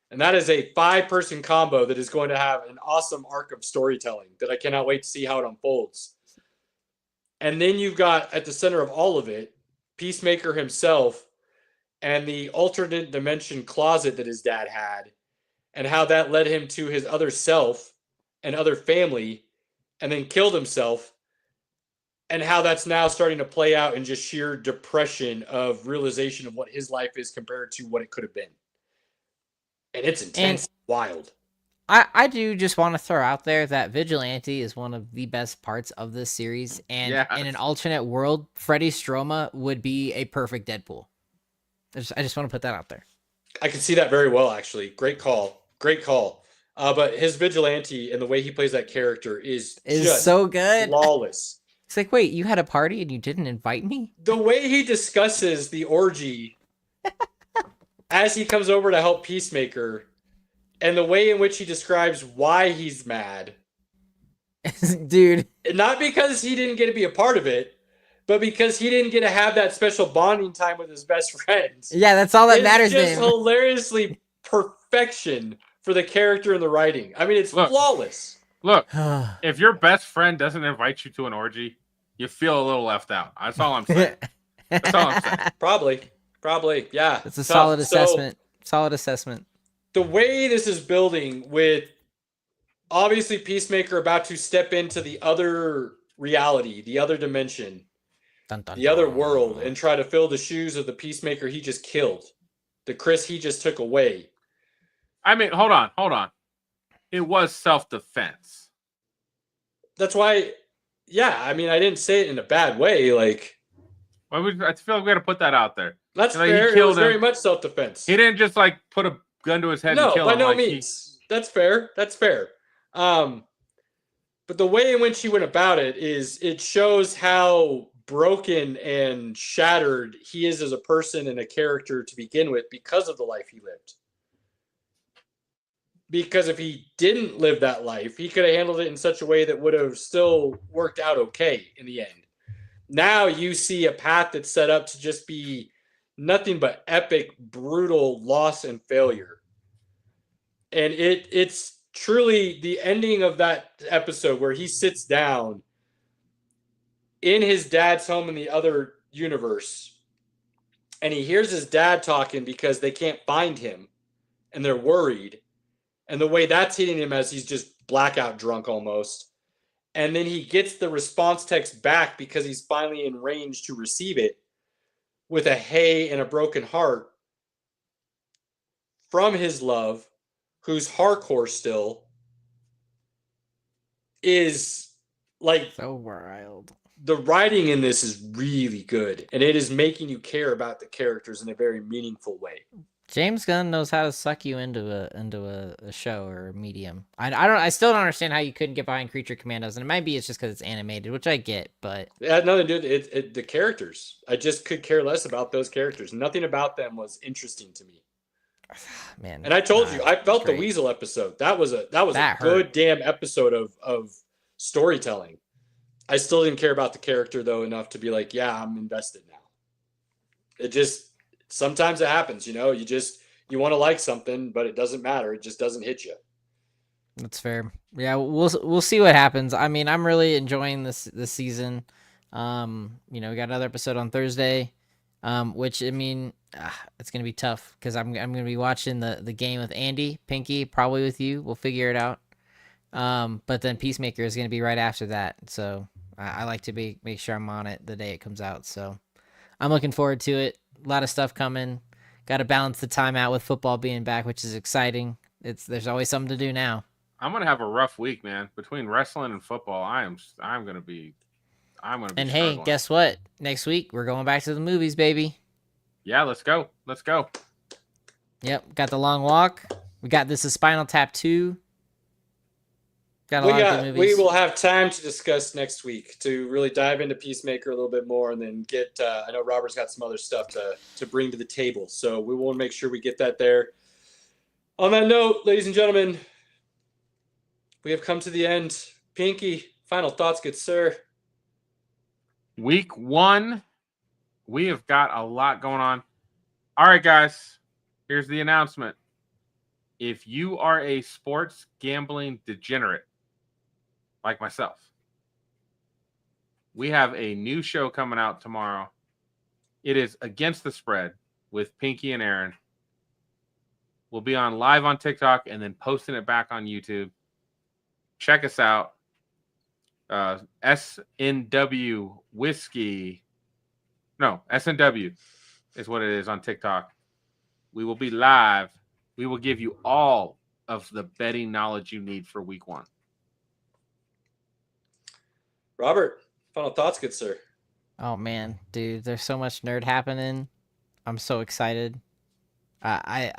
Speaker 2: And that is a 5-person combo that is going to have an awesome arc of storytelling that I cannot wait to see how it unfolds. And then you've got at the center of all of it, Peacemaker himself and the alternate dimension closet that his dad had, and how that led him to his other self and other family, and then killed himself, and how that's now starting to play out in just sheer depression of realization of what his life is compared to what it could have been. And it's intense, wild.
Speaker 4: I do just want to throw out there that Vigilante is one of the best parts of this series, and in an alternate world, Freddie Stroma would be a perfect Deadpool. I just want to put that out there.
Speaker 2: I can see that very well, actually. Great call. Great call. But his Vigilante and the way he plays that character is just
Speaker 4: so good.
Speaker 2: Flawless.
Speaker 4: It's like, wait, you had a party and you didn't invite me?
Speaker 2: The way he discusses the orgy as he comes over to help Peacemaker, and the way in which he describes why he's mad.
Speaker 4: Dude.
Speaker 2: Not because he didn't get to be a part of it, but because he didn't get to have that special bonding time with his best friends.
Speaker 4: Yeah, that's all that matters to him.
Speaker 2: It's just hilariously perfection for the character and the writing. I mean, it's flawless.
Speaker 3: Look, if your best friend doesn't invite you to an orgy, you feel a little left out. That's all I'm saying. That's all I'm saying.
Speaker 2: Probably, yeah.
Speaker 4: It's a solid assessment. Solid assessment.
Speaker 2: The way this is building with obviously Peacemaker about to step into the other reality, the other dimension, the other world, and try to fill the shoes of the Peacemaker he just killed, the Chris he just took away.
Speaker 3: I mean, hold on. It was self-defense.
Speaker 2: That's why, yeah, I mean, I didn't say it in a bad way. Like,
Speaker 3: I feel like we got to put that out there.
Speaker 2: That's fair. It was very much self-defense.
Speaker 3: He didn't just like put a gun to his head and kill him.
Speaker 2: No, by no means. That's fair. But the way in which he went about it is it shows how broken and shattered he is as a person and a character to begin with because of the life he lived. Because if he didn't live that life, he could have handled it in such a way that would have still worked out okay in the end. Now you see a path that's set up to just be nothing but epic, brutal loss and failure. And it's truly the ending of that episode where he sits down in his dad's home in the other universe, and he hears his dad talking because they can't find him and they're worried. And the way that's hitting him as he's just blackout drunk almost. And then he gets the response text back because he's finally in range to receive it with a hey and a broken heart from his love, who's hardcore still, is like
Speaker 4: so wild. The
Speaker 2: writing in this is really good, and it is making you care about the characters in a very meaningful way.
Speaker 4: James Gunn knows how to suck you into a show or a medium. I still don't understand how you couldn't get behind Creature Commandos, and it might be it's just because it's animated, which I get, but
Speaker 2: it had nothing to do with the characters. I just could care less about those characters. Nothing about them was interesting to me.
Speaker 4: Man,
Speaker 2: and I told you, I felt the Weasel episode. That was a good damn episode of storytelling. I still didn't care about the character though enough to be like, yeah, I'm invested now. It just sometimes it happens, you know. You want to like something, but it doesn't matter. It just doesn't hit you.
Speaker 4: That's fair. Yeah, we'll see what happens. I mean, I'm really enjoying this season. We got another episode on Thursday, which I mean, it's gonna be tough because I'm gonna be watching the game with Andy, Pinky, probably with you. We'll figure it out. But then Peacemaker is gonna be right after that, so I like to make sure I'm on it the day it comes out. So I'm looking forward to it. A lot of stuff coming. Got to balance the time out with football being back, which is exciting. There's always something to do now.
Speaker 3: I'm gonna have a rough week, man. Between wrestling and football, I'm gonna be. And
Speaker 4: struggling. Hey, guess what? Next week we're going back to the movies, baby.
Speaker 3: Yeah, let's go.
Speaker 4: Yep, got The Long Walk. We got This Is Spinal Tap 2. Got a lot of good movies.
Speaker 2: We will have time to discuss next week to really dive into Peacemaker a little bit more, and then get. I know Robert's got some other stuff to bring to the table, so we will make sure we get that there. On that note, ladies and gentlemen, we have come to the end. Pinky, final thoughts, good sir.
Speaker 3: Week 1 we have got a lot going on. All right, guys, here's the announcement. If you are a sports gambling degenerate like myself, we have a new show coming out tomorrow. It is Against the Spread with Pinky and Aaron. We'll be on live on TikTok and then posting it back on YouTube. Check us out. SNW Whiskey. No, SNW is what it is on TikTok. We will be live. We will give you all of the betting knowledge you need for week 1.
Speaker 2: Robert, final thoughts, good sir.
Speaker 4: Oh man, dude, there's so much nerd happening. I'm so excited. I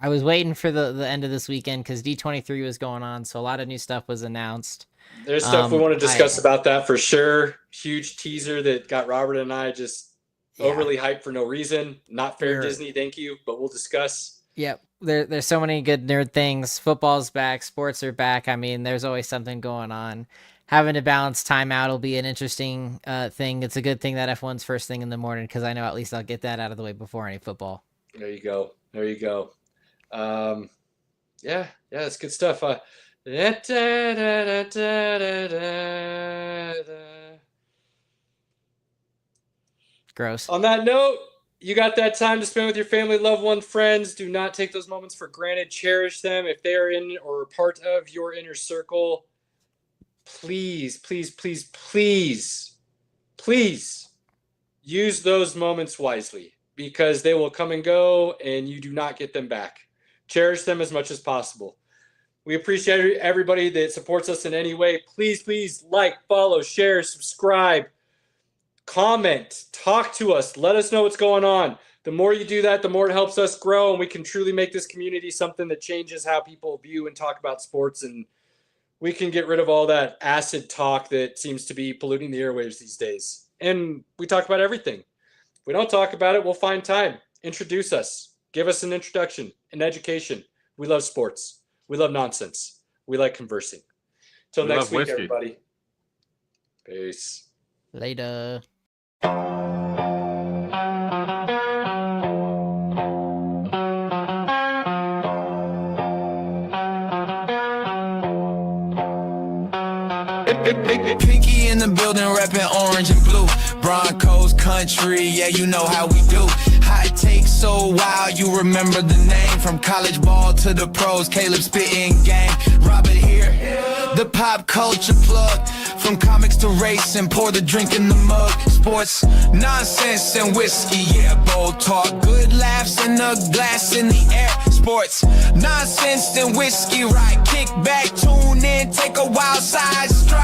Speaker 4: was waiting for the end of this weekend because D23 was going on, so a lot of new stuff was announced.
Speaker 2: There's stuff we want to discuss about that for sure. Huge teaser that got Robert and I just overly hyped for no reason. Not fair, Disney, thank you, but we'll discuss.
Speaker 4: Yep, there's so many good nerd things. Football's back, sports are back. I mean, there's always something going on. Having to balance time out will be an interesting thing. It's a good thing that F1's first thing in the morning because I know at least I'll get that out of the way before any football.
Speaker 2: There you go. Yeah, that's good stuff.
Speaker 4: Gross.
Speaker 2: On that note, you got that time to spend with your family, loved one, friends. Do not take those moments for granted. Cherish them. If they are in or part of your inner circle, please use those moments wisely because they will come and go and you do not get them back. Cherish them as much as possible. We appreciate everybody that supports us in any way. Please like, follow, share, subscribe, comment, talk to us. Let us know what's going on. The more you do that, the more it helps us grow, and we can truly make this community something that changes how people view and talk about sports, and we can get rid of all that acid talk that seems to be polluting the airwaves these days. And we talk about everything. If we don't talk about it, we'll find time. Introduce us. Give us an introduction, an education. We love sports. We love nonsense. We like conversing. Till next week, everybody. Peace.
Speaker 4: Later.
Speaker 5: Pinky in the building, repping orange and blue. Broncos country, yeah, you know how we do. Hot take so wild, you remember the name. From college ball to the pros, Caleb spitting game. Robert here, the pop culture plug. From comics to racing, pour the drink in the mug. Sports, nonsense and whiskey, yeah, bold talk. Good laughs and a glass in the air. Sports, nonsense and whiskey, right? Kick back, tune in, take a wild side stroke.